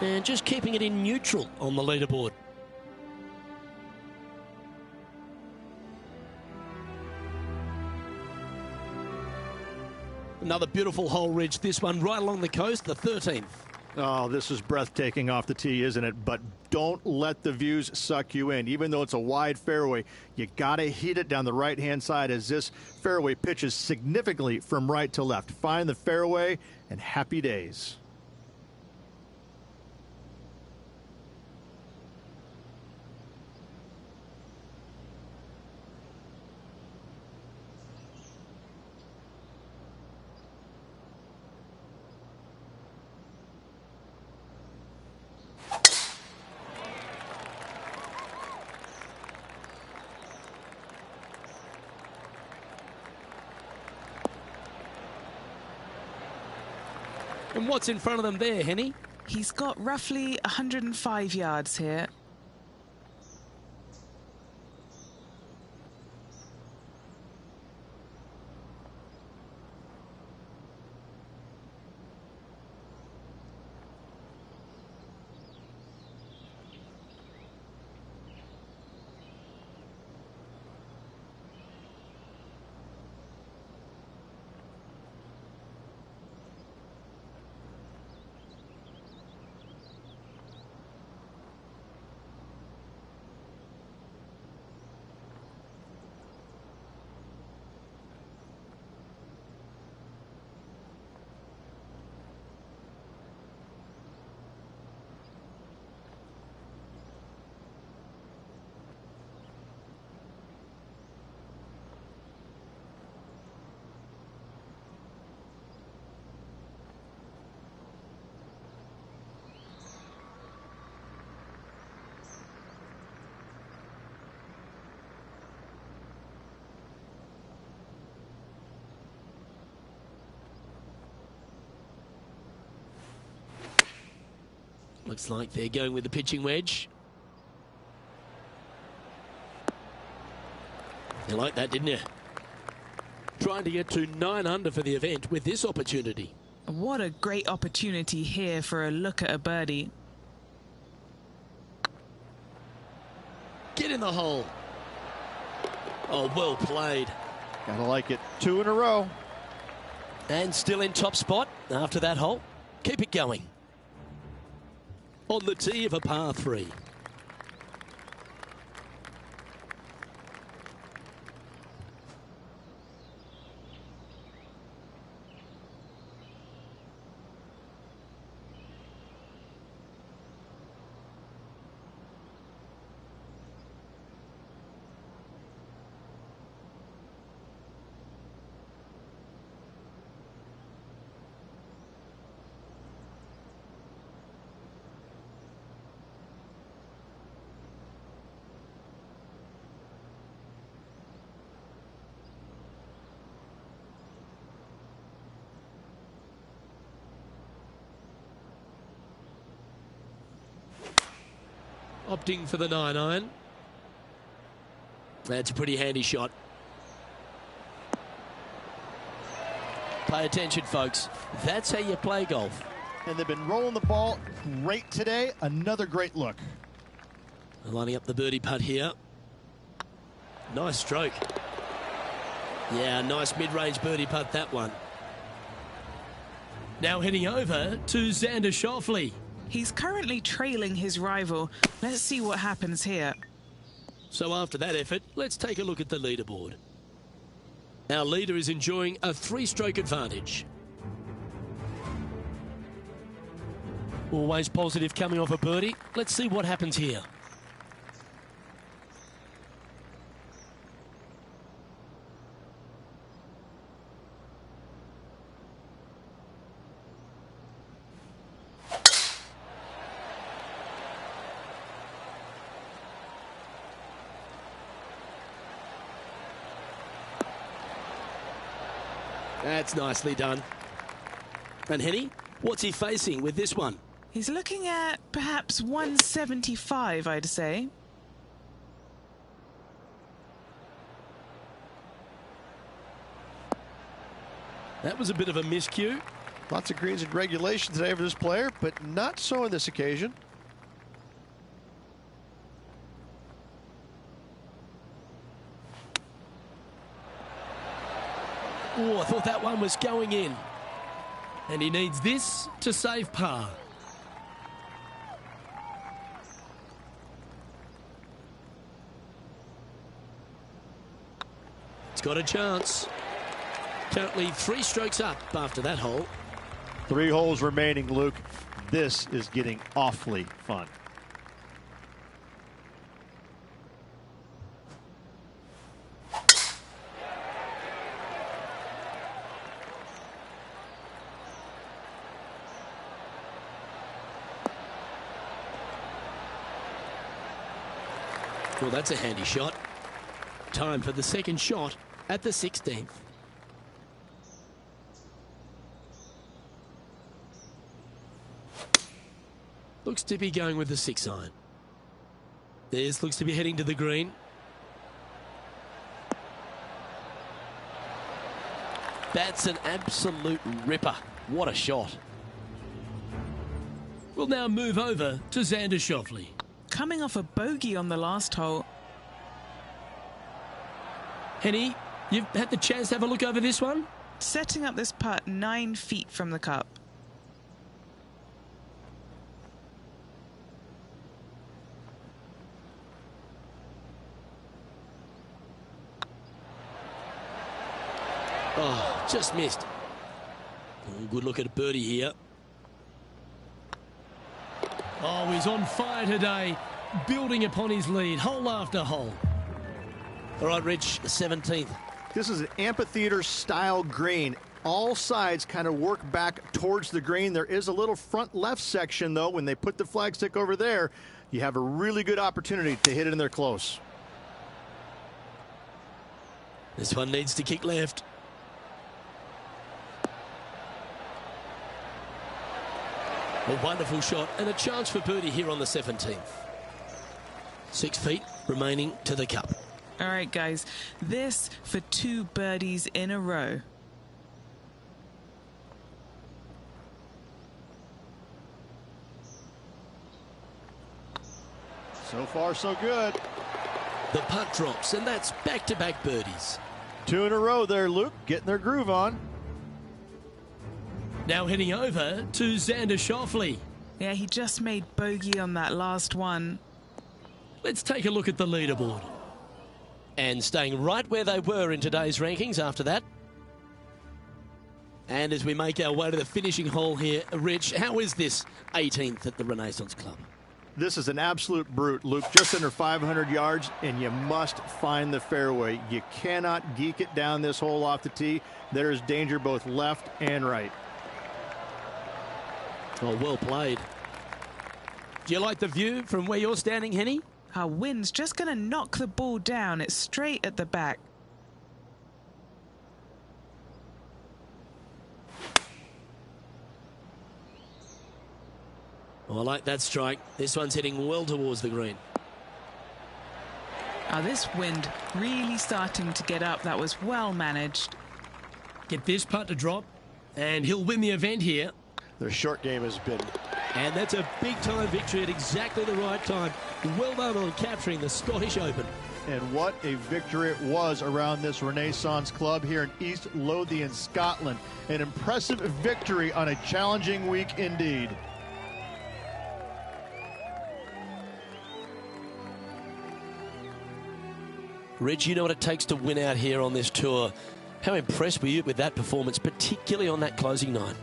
And just keeping it in neutral on the leaderboard. Another beautiful hole, Ridge. This one right along the coast, the 13th. Oh, this is breathtaking off the tee, isn't it? But don't let the views suck you in. Even though it's a wide fairway, you got to hit it down the right-hand side as this fairway pitches significantly from right to left. Find the fairway and happy days. And what's in front of them there, Henny? He's got roughly 105 yards here. Looks like they're going with the pitching wedge. You like that, didn't you? Trying to get to 9 under for the event with this opportunity. What a great opportunity here for a look at a birdie. Get in the hole. Oh, well played. Gotta like it. 2 in a row. And still in top spot after that hole. Keep it going. On the tee of a par 3. Opting for the 9-iron. That's a pretty handy shot. Pay attention, folks. That's how you play golf. And they've been rolling the ball great today. Another great look. Lining up the birdie putt here. Nice stroke. Yeah, nice mid-range birdie putt, that one. Now heading over to Xander Schauffele. He's currently trailing his rival. Let's see what happens here. So after that effort, let's take a look at the leaderboard. Our leader is enjoying a 3-stroke advantage. Always positive coming off a birdie. Let's see what happens here. That's nicely done. And Henny, what's he facing with this one? He's looking at perhaps 175, I'd say. That was a bit of a miscue. Lots of greens in regulation today for this player, but not so on this occasion. Oh, I thought that one was going in. And he needs this to save par. It's got a chance. Currently 3 strokes up after that hole. 3 holes remaining, Luke. This is getting awfully fun. Well, that's a handy shot. Time for the second shot at the 16th. Looks to be going with the 6-iron. This looks to be heading to the green. That's an absolute ripper. What a shot. We'll now move over to Xander Schauffele. Coming off a bogey on the last hole. Henny, you've had the chance to have a look over this one? Setting up this putt 9 feet from the cup. Oh, just missed. Oh, good look at a birdie here. Oh, he's on fire today, building upon his lead, hole after hole. All right, Rich, the 17th. This is an amphitheater-style green. All sides kind of work back towards the green. There is a little front left section, though. When they put the flagstick over there, you have a really good opportunity to hit it in there close. This one needs to kick left. A wonderful shot and a chance for birdie here on the 17th. 6 feet remaining to the cup. All right, guys, this for 2 birdies in a row. So far, so good. The putt drops, and that's back-to-back birdies. 2 in a row there, Luke, getting their groove on. Now heading over to Xander Schauffele. Yeah, he just made bogey on that last one. Let's take a look at the leaderboard. And staying right where they were in today's rankings after that. And as we make our way to the finishing hole here, Rich, how is this 18th at the Renaissance Club? This is an absolute brute, Luke. Just under 500 yards, and you must find the fairway. You cannot geek it down this hole off the tee. There is danger both left and right. Oh, well played. Do you like the view from where you're standing, Henny? Our wind's just going to knock the ball down. It's straight at the back. Oh, I like that strike. This one's heading well towards the green. Oh, this wind really starting to get up. That was well managed. Get this putt to drop, and he'll win the event here. Their short game has been. And that's a big-time victory at exactly the right time. Well done on capturing the Scottish Open. And what a victory it was around this Renaissance Club here in East Lothian, Scotland. An impressive victory on a challenging week indeed. Rich, you know what it takes to win out here on this tour. How impressed were you with that performance, particularly on that closing night?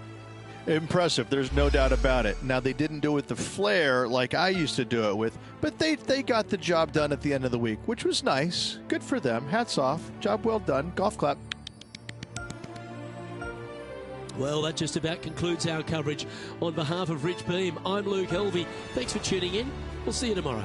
Impressive, there's no doubt about it. Now, they didn't do it with the flair like I used to do it with, but they got the job done at the end of the week, which was nice. Good for them. Hats off. Job well done. Golf clap. Well, that just about concludes our coverage. On behalf of Rich Beam, I'm Luke Helvey. Thanks for tuning in. We'll see you tomorrow.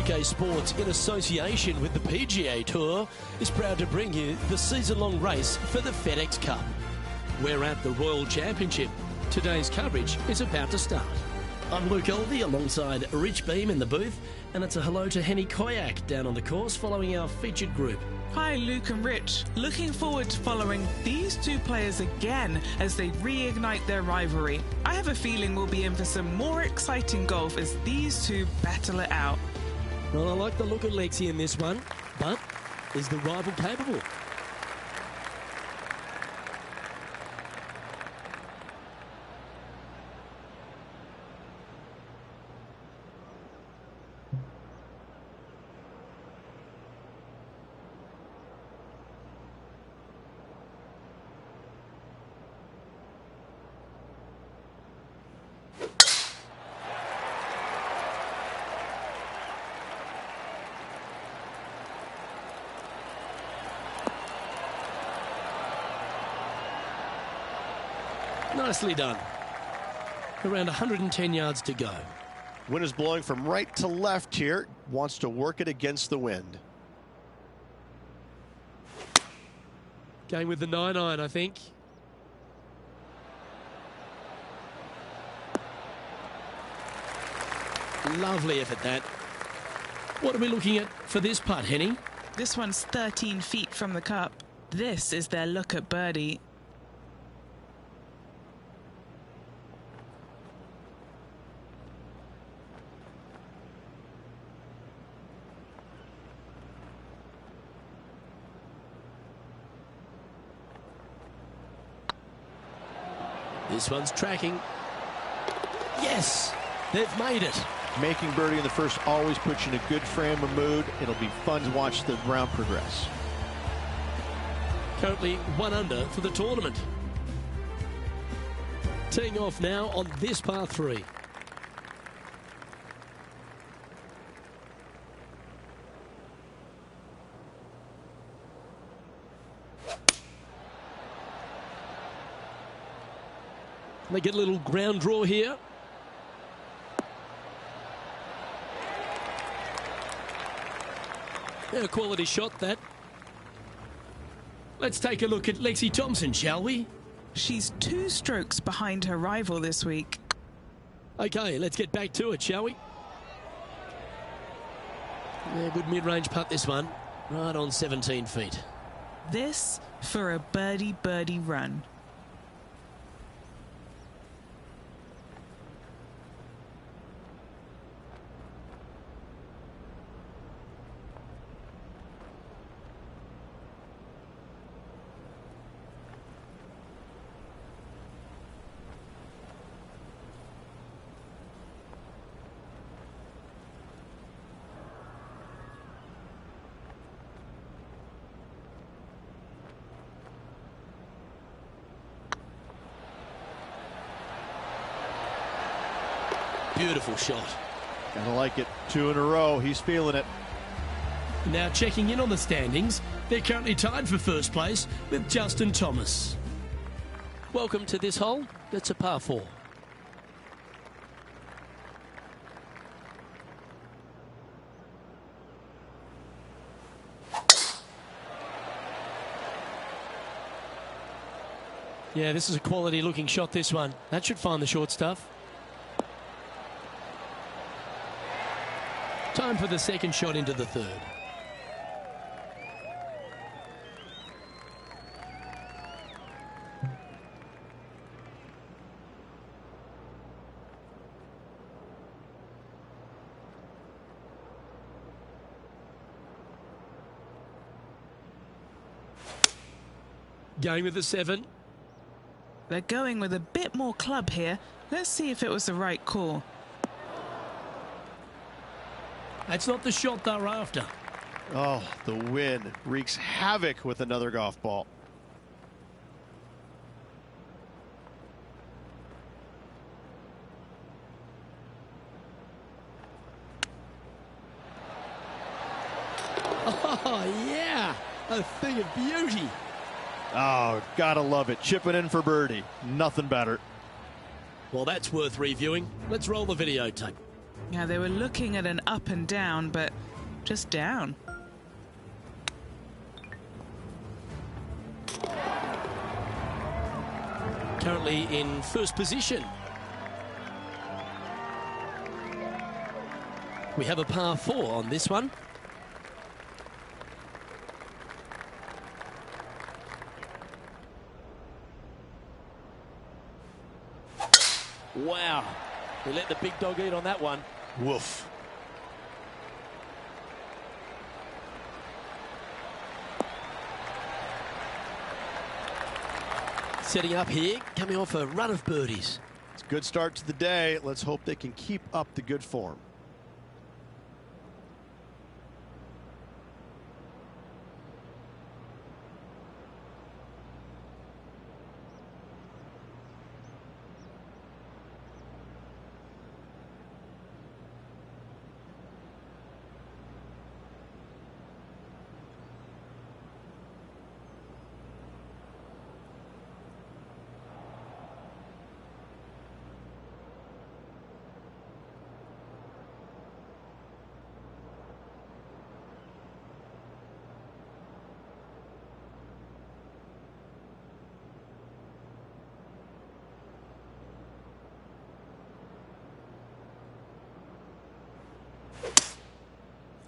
2K Sports, in association with the PGA Tour, is proud to bring you the season-long race for the FedEx Cup. We're at the Royal Championship. Today's coverage is about to start. I'm Luke Elvey alongside Rich Beam in the booth, and it's a hello to Henny Koyak down on the course following our featured group. Hi, Luke and Rich. Looking forward to following these two players again as they reignite their rivalry. I have a feeling we'll be in for some more exciting golf as these two battle it out. Well, I like the look of Lexi in this one, but is the rival capable? Nicely done. Around 110 yards to go. Wind is blowing from right to left here. Wants to work it against the wind. Going with the 9-iron, I think. Lovely effort, that. What are we looking at for this putt, Henny? This one's 13 feet from the cup. This is their look at birdie. This one's tracking. Yes, they've made it. Making birdie in the first always puts you in a good frame of mood. It'll be fun to watch the round progress. Currently 1 under for the tournament. Teeing off now on this par 3. They get a little ground draw here. A quality shot, that. Let's take a look at Lexi Thompson, shall we? She's 2 strokes behind her rival this week. Okay, let's get back to it, shall we? Yeah, good mid-range putt, this one. Right on 17 feet. This for a birdie run. Beautiful shot. Gotta like it. 2 in a row. He's feeling it. Now checking in on the standings, they're currently tied for first place with Justin Thomas. Welcome to this hole. That's a par 4. Yeah, this is a quality looking shot, this one. That should find the short stuff. Time for the second shot into the third. Going with the 7. They're going with a bit more club here. Let's see if it was the right call. That's not the shot they're after. Oh, the wind wreaks havoc with another golf ball. Oh, yeah. A thing of beauty. Oh, gotta love it. Chipping in for birdie. Nothing better. Well, that's worth reviewing. Let's roll the videotape. Yeah, they were looking at an up and down, but just down. Currently in first position. We have a par 4 on this one. Wow. We let the big dog eat on that one. Woof. Setting up here, coming off a run of birdies. It's a good start to the day. Let's hope they can keep up the good form.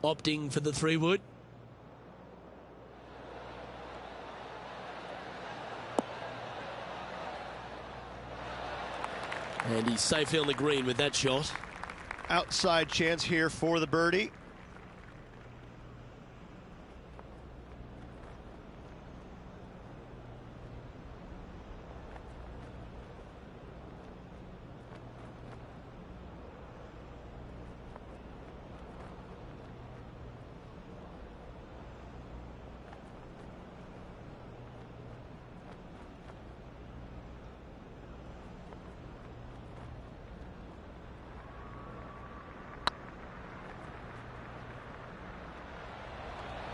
Opting for the 3-wood. And he's safely on the green with that shot. Outside chance here for the birdie.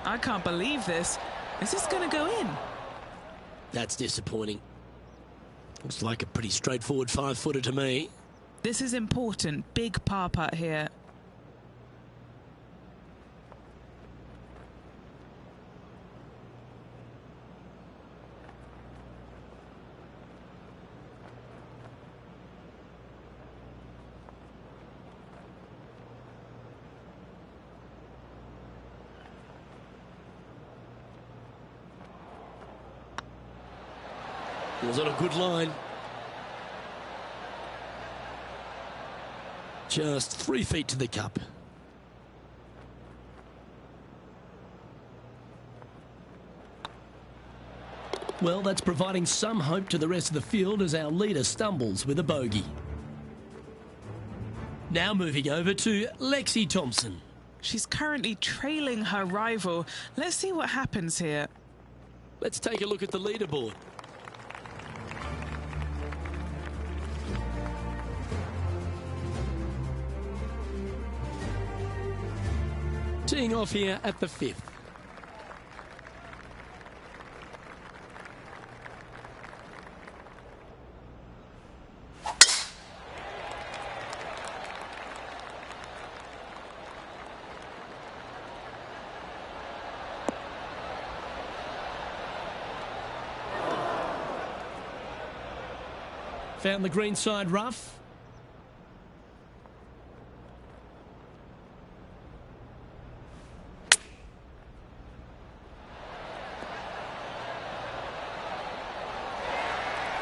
I can't believe this. Is this going to go in? That's disappointing. Looks like a pretty straightforward 5-footer to me. This is important. Big par putt here. It was on a good line. Just 3 feet to the cup. Well, that's providing some hope to the rest of the field as our leader stumbles with a bogey. Now moving over to Lexi Thompson. She's currently trailing her rival. Let's see what happens here. Let's take a look at the leaderboard. Teeing off here at the 5th. Found the green side rough.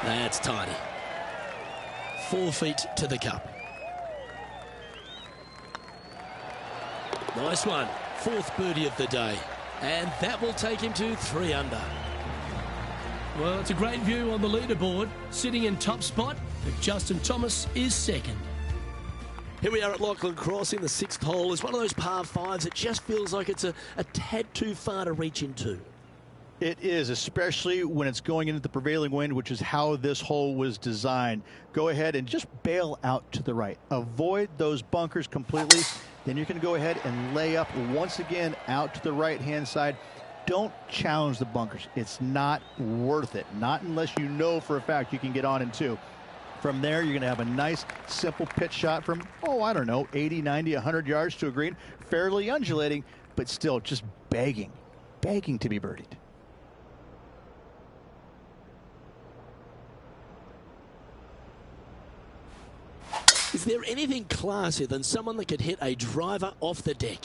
That's tidy. 4 feet to the cup. Nice one. 4th birdie of the day. And that will take him to 3 under. Well, it's a great view on the leaderboard. Sitting in top spot, but Justin Thomas is 2nd. Here we are at Lachlan Crossing. The 6th hole is one of those par 5s that just feels like it's a tad too far to reach into. It is, especially when it's going into the prevailing wind, which is how this hole was designed. Go ahead and just bail out to the right. Avoid those bunkers completely. Then you can go ahead and lay up once again out to the right-hand side. Don't challenge the bunkers. It's not worth it. Not unless you know for a fact you can get on in 2. From there, you're going to have a nice, simple pitch shot from, oh, I don't know, 80, 90, 100 yards to a green. Fairly undulating, but still just begging to be birdied. Is there anything classier than someone that could hit a driver off the deck?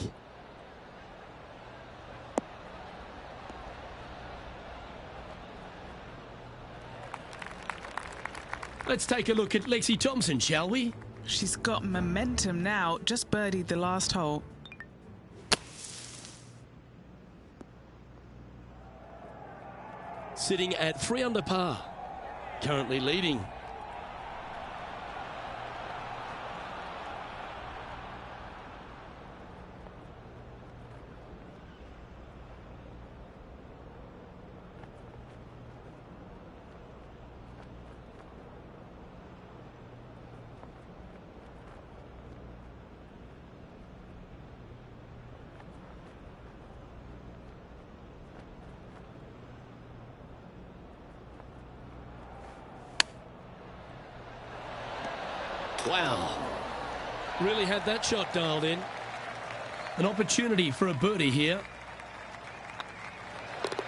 Let's take a look at Lexi Thompson, shall we? She's got momentum now, just birdied the last hole. Sitting at 3 under par, currently leading. Wow, really had that shot dialed in. An opportunity for a birdie here.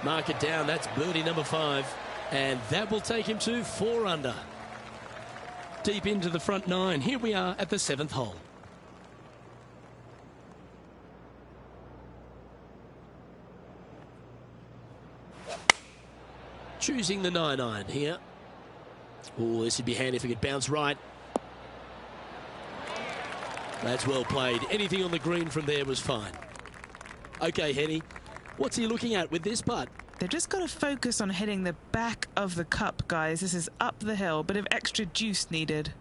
Mark it down, that's birdie number 5. And that will take him to 4 under. Deep into the front 9. Here we are at the 7th hole. Choosing the 9-iron here. Oh, this would be handy if it could bounce right. That's well played. Anything on the green from there was fine. Okay, Henny, what's he looking at with this putt? They've just got to focus on hitting the back of the cup, guys. This is up the hill, bit of extra juice needed.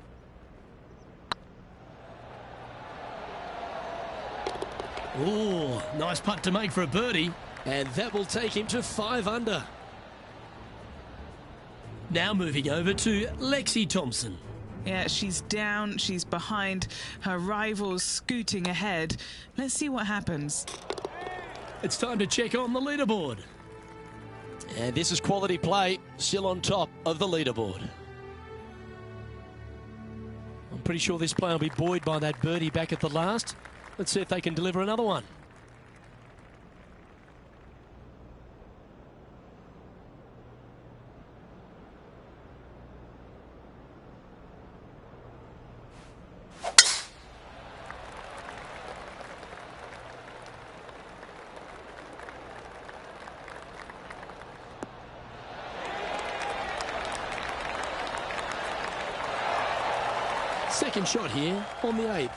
Oh, nice putt to make for a birdie. And that will take him to 5 under. Now moving over to Lexi Thompson. Yeah, she's down, she's behind, her rivals scooting ahead. Let's see what happens. It's time to check on the leaderboard. And this is quality play, still on top of the leaderboard. I'm pretty sure this play will be buoyed by that birdie back at the last. Let's see if they can deliver another one. Second shot here on the 8th.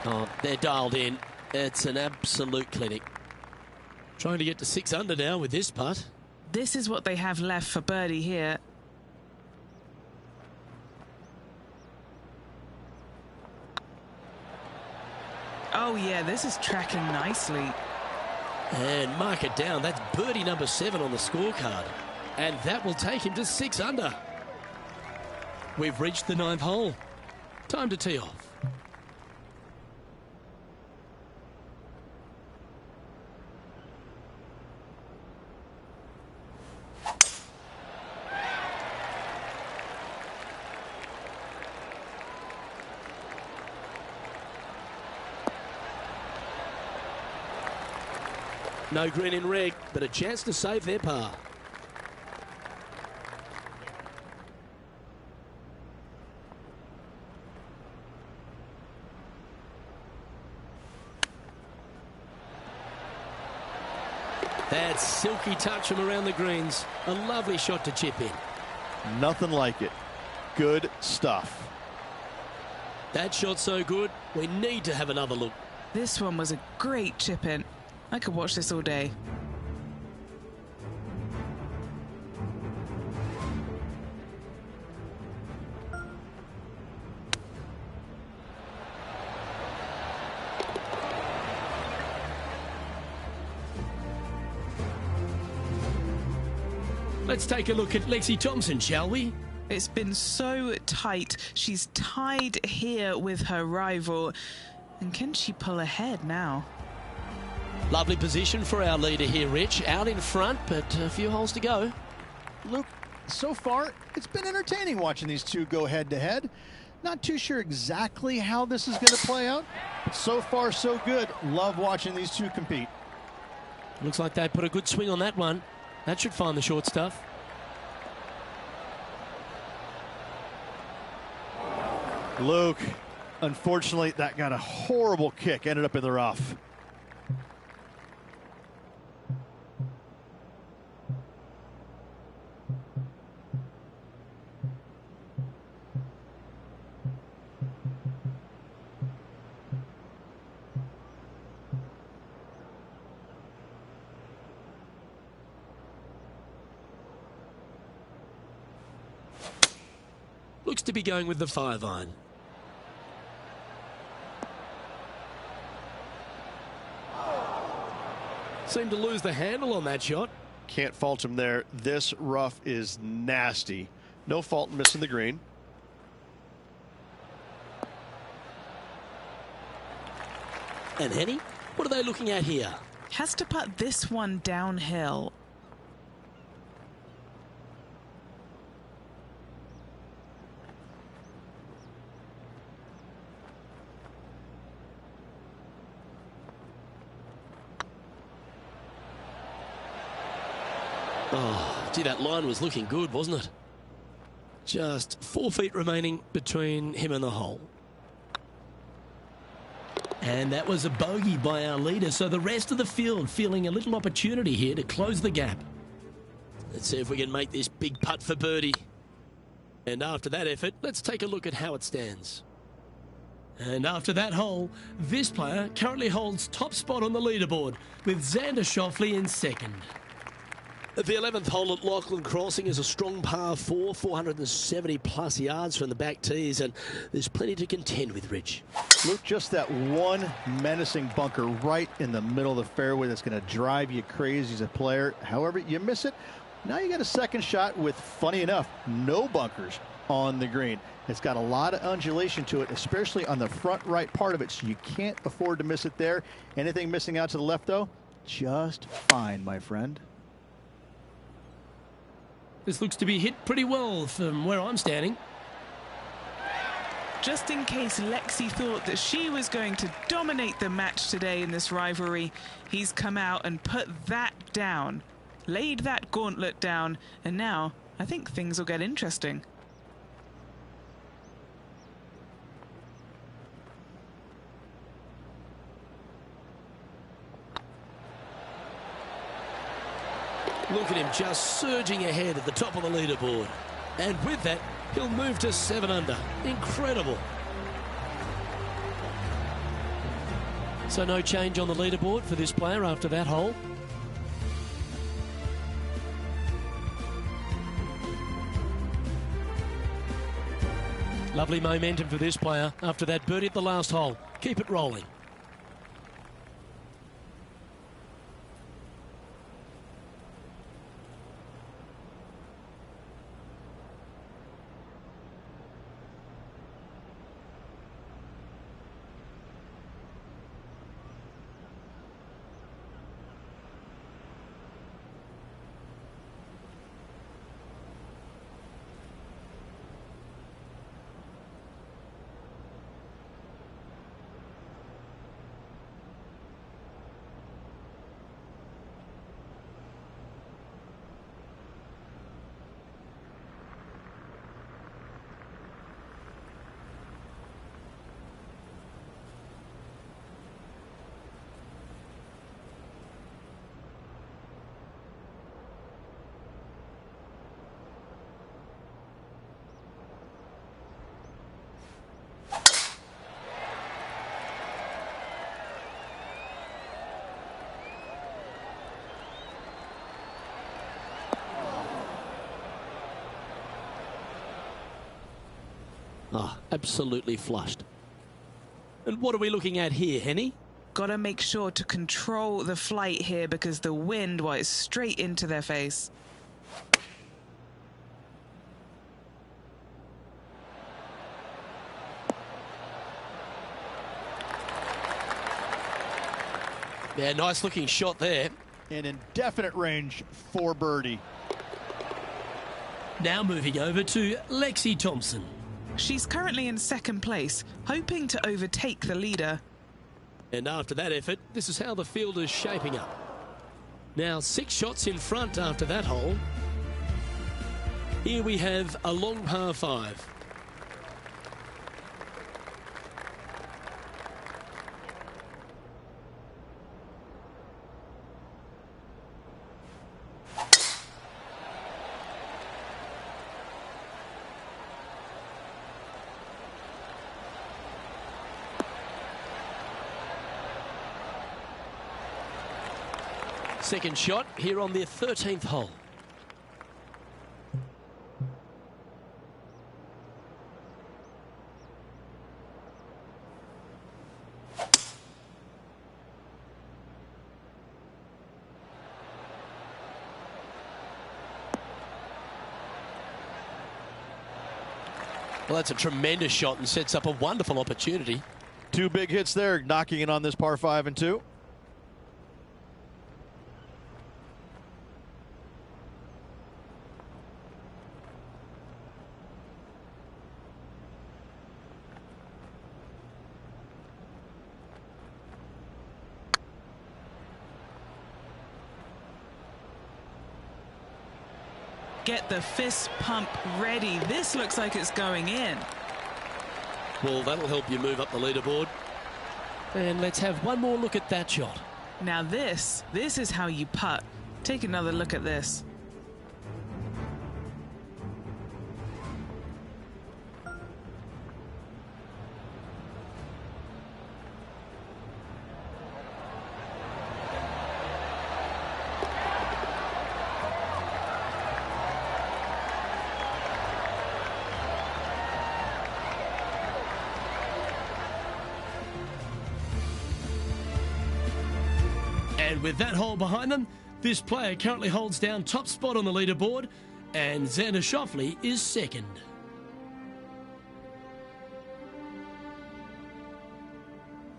Oh, they're dialed in. It's an absolute clinic. Trying to get to 6 under now with this putt. This is what they have left for birdie here. Oh yeah, this is tracking nicely. And mark it down. That's birdie number 7 on the scorecard. And that will take him to 6 under. We've reached the 9th hole. Time to tee off. No green in red, but a chance to save their par. That silky touch from around the greens. A lovely shot to chip in. Nothing like it. Good stuff. That shot's so good, we need to have another look. This one was a great chip in. I could watch this all day. Let's take a look at Lexi Thompson, shall we? It's been so tight. She's tied here with her rival. And can she pull ahead now? Lovely position for our leader here, Rich. Out in front, but a few holes to go. Luke, so far, it's been entertaining watching these two go head-to-head. Not too sure exactly how this is going to play out, but so far, so good. Love watching these two compete. Looks like they put a good swing on that one. That should find the short stuff. Luke, unfortunately, that got a horrible kick. Ended up in the rough. Looks to be going with the 5-iron. Seemed to lose the handle on that shot. Can't fault him there. This rough is nasty. No fault in missing the green. And Henny, what are they looking at here? Has to put this one downhill. Oh, gee, that line was looking good, wasn't it? Just 4 feet remaining between him and the hole. And that was a bogey by our leader, so the rest of the field feeling a little opportunity here to close the gap. Let's see if we can make this big putt for birdie. And after that effort, let's take a look at how it stands. And after that hole, this player currently holds top spot on the leaderboard with Xander Schauffele in second. The 11th hole at Lachlan Crossing is a strong par 4, 470 plus yards from the back tees, and there's plenty to contend with, Rich. Look, just that one menacing bunker right in the middle of the fairway that's going to drive you crazy as a player. However, you miss it. Now you got a second shot with, funny enough, no bunkers on the green. It's got a lot of undulation to it, especially on the front right part of it, so you can't afford to miss it there. Anything missing out to the left, though, just fine, my friend. This looks to be hit pretty well from where I'm standing. Just in case Lexi thought that she was going to dominate the match today in this rivalry, he's come out and put that down, laid that gauntlet down, and now I think things will get interesting. Look at him just surging ahead at the top of the leaderboard. And with that, he'll move to 7 under. Incredible. So no change on the leaderboard for this player after that hole. Lovely momentum for this player after that birdie at the last hole. Keep it rolling. Ah, absolutely flushed. And what are we looking at here, Henny? Got to make sure to control the flight here because the wind, well, is straight into their face. Yeah, nice looking shot there. An indefinite range for birdie. Now moving over to Lexi Thompson. She's currently in second place, hoping to overtake the leader. And after that effort, this is how the field is shaping up. Now 6 shots in front after that hole. Here we have a long par 5. Second shot here on their 13th hole. Well, that's a tremendous shot and sets up a wonderful opportunity. 2 big hits there, knocking in on this par 5 and 2. Get the fist pump ready. This looks like it's going in. Well, that'll help you move up the leaderboard. And let's have one more look at that shot. Now this is how you putt. Take another look at this. And with that hole behind them, this player currently holds down top spot on the leaderboard, and Xander Schauffele is second.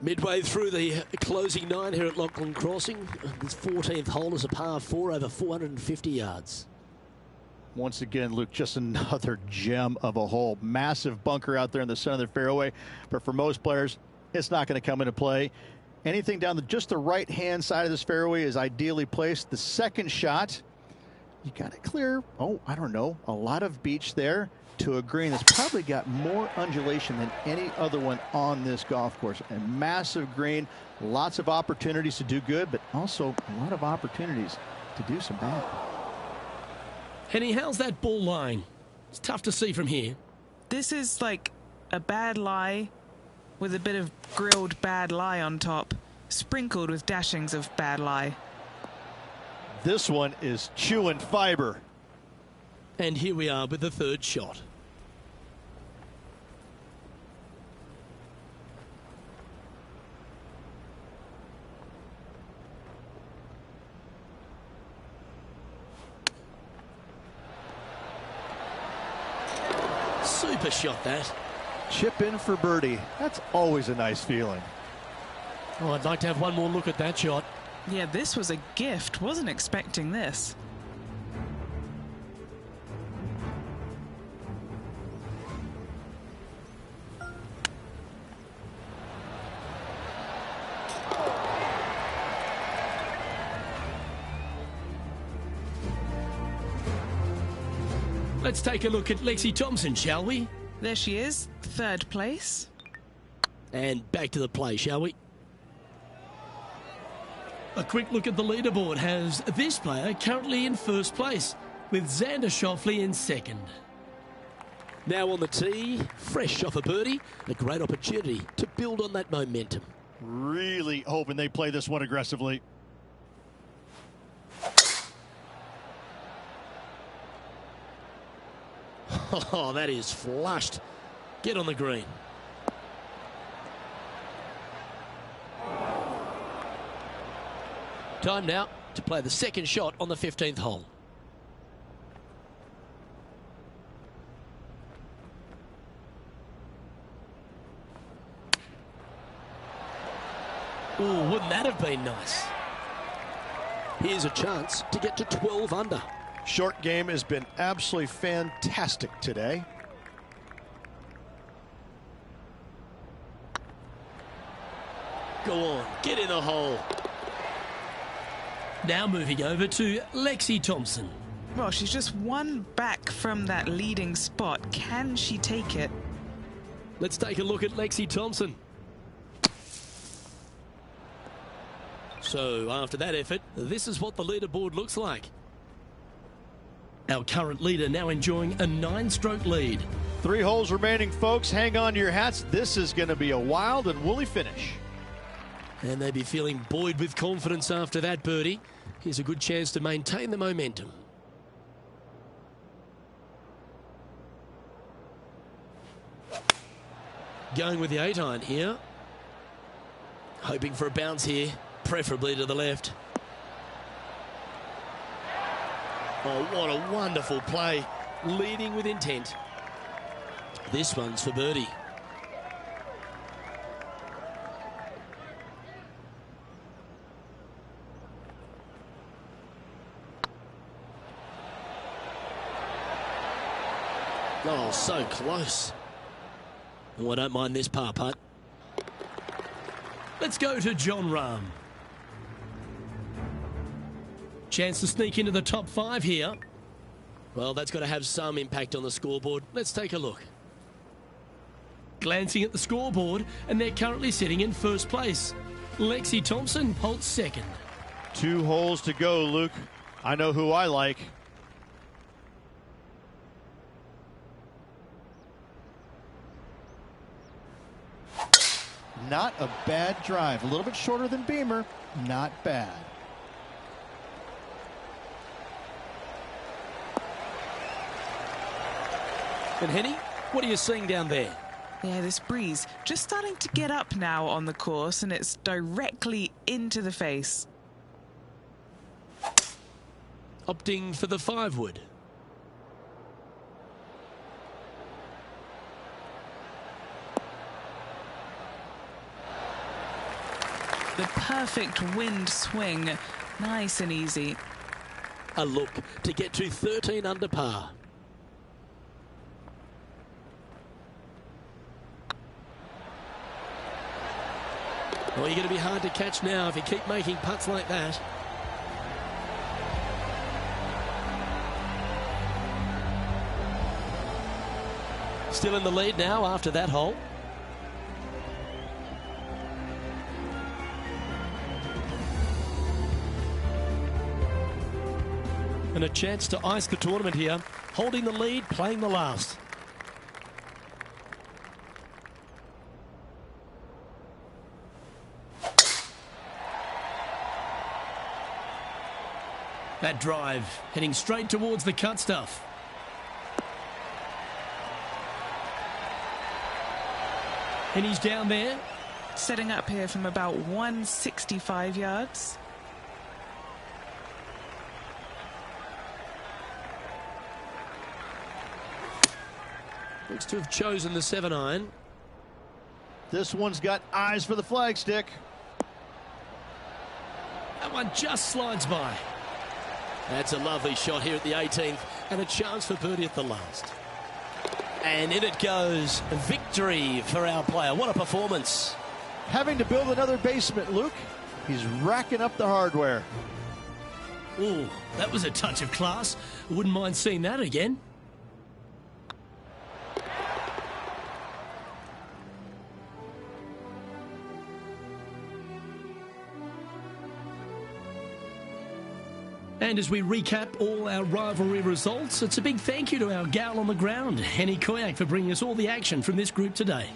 Midway through the closing 9 here at Lachlan Crossing, this 14th hole is a par 4 over 450 yards. Once again, Luke, just another gem of a hole. Massive bunker out there in the center of the fairway, but for most players, it's not going to come into play. Anything down just the right-hand side of this fairway is ideally placed. The second shot, you got to clear, I don't know, a lot of beach there to a green that's probably got more undulation than any other one on this golf course. A massive green, lots of opportunities to do good, but also a lot of opportunities to do some bad. Henny, how's that ball lying? It's tough to see from here. This is like a bad lie with a bit of grilled bad lie on top, sprinkled with dashings of bad lie. This one is chewing fiber. And here we are with the third shot. Super shot that. Chip in for birdie. That's always a nice feeling. Oh, I'd like to have one more look at that shot. Yeah, this was a gift. Wasn't expecting this. Let's take a look at Lexi Thompson, shall we? There she is, third place. And back to the play, shall we? A quick look at the leaderboard has this player currently in first place, with Xander Schauffele in second. Now on the tee, fresh off a birdie, a great opportunity to build on that momentum. Really hoping they play this one aggressively. Oh, that is flushed. Get on the green. Time now to play the second shot on the 15th hole. Oh, wouldn't that have been nice? Here's a chance to get to 12 under. Short game has been absolutely fantastic today. Go on, get in the hole. Now moving over to Lexi Thompson. Well, she's just one back from that leading spot. Can she take it? Let's take a look at Lexi Thompson. So after that effort, this is what the leaderboard looks like. Our current leader now enjoying a 9-stroke lead. 3 holes remaining, folks. Hang on to your hats. This is going to be a wild and woolly finish. And they'd be feeling buoyed with confidence after that birdie. Here's a good chance to maintain the momentum. Going with the 8-iron here. Hoping for a bounce here, preferably to the left. Oh, what a wonderful play. Leading with intent. This one's for birdie. Oh, so close. Oh, I don't mind this par putt. Let's go to John Rahm. Chance to sneak into the top 5 here. Well, that's got to have some impact on the scoreboard. Let's take a look. Glancing at the scoreboard, and they're currently sitting in first place. Lexi Thompson holds second. 2 holes to go, Luke. I know who I like. Not a bad drive. A little bit shorter than Beamer. Not bad. And Henny, what are you seeing down there? Yeah, this breeze just starting to get up now on the course, and it's directly into the face. Opting for the 5-wood. The perfect wind swing, nice and easy. A look to get to 13 under par. Well, you're going to be hard to catch now if you keep making putts like that. Still in the lead now after that hole. And a chance to ice the tournament here. Holding the lead, playing the last. That drive heading straight towards the cut stuff. And he's down there. Setting up here from about 165 yards. Looks to have chosen the 7-iron. This one's got eyes for the flagstick. That one just slides by. That's a lovely shot here at the 18th, and a chance for birdie at the last. And in it goes. Victory for our player. What a performance. Having to build another basement, Luke. He's racking up the hardware. Ooh, that was a touch of class. Wouldn't mind seeing that again. And as we recap all our rivalry results, it's a big thank you to our gal on the ground, Henny Koyak, for bringing us all the action from this group today.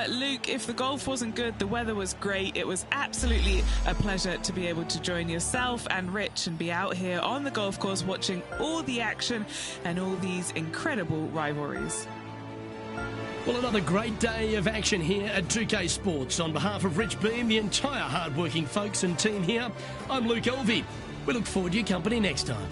Luke, if the golf wasn't good, the weather was great. It was absolutely a pleasure to be able to join yourself and Rich and be out here on the golf course watching all the action and all these incredible rivalries. Well, another great day of action here at 2K Sports. On behalf of Rich Beam, the entire hard-working folks and team here, I'm Luke Elvey. We look forward to your company next time.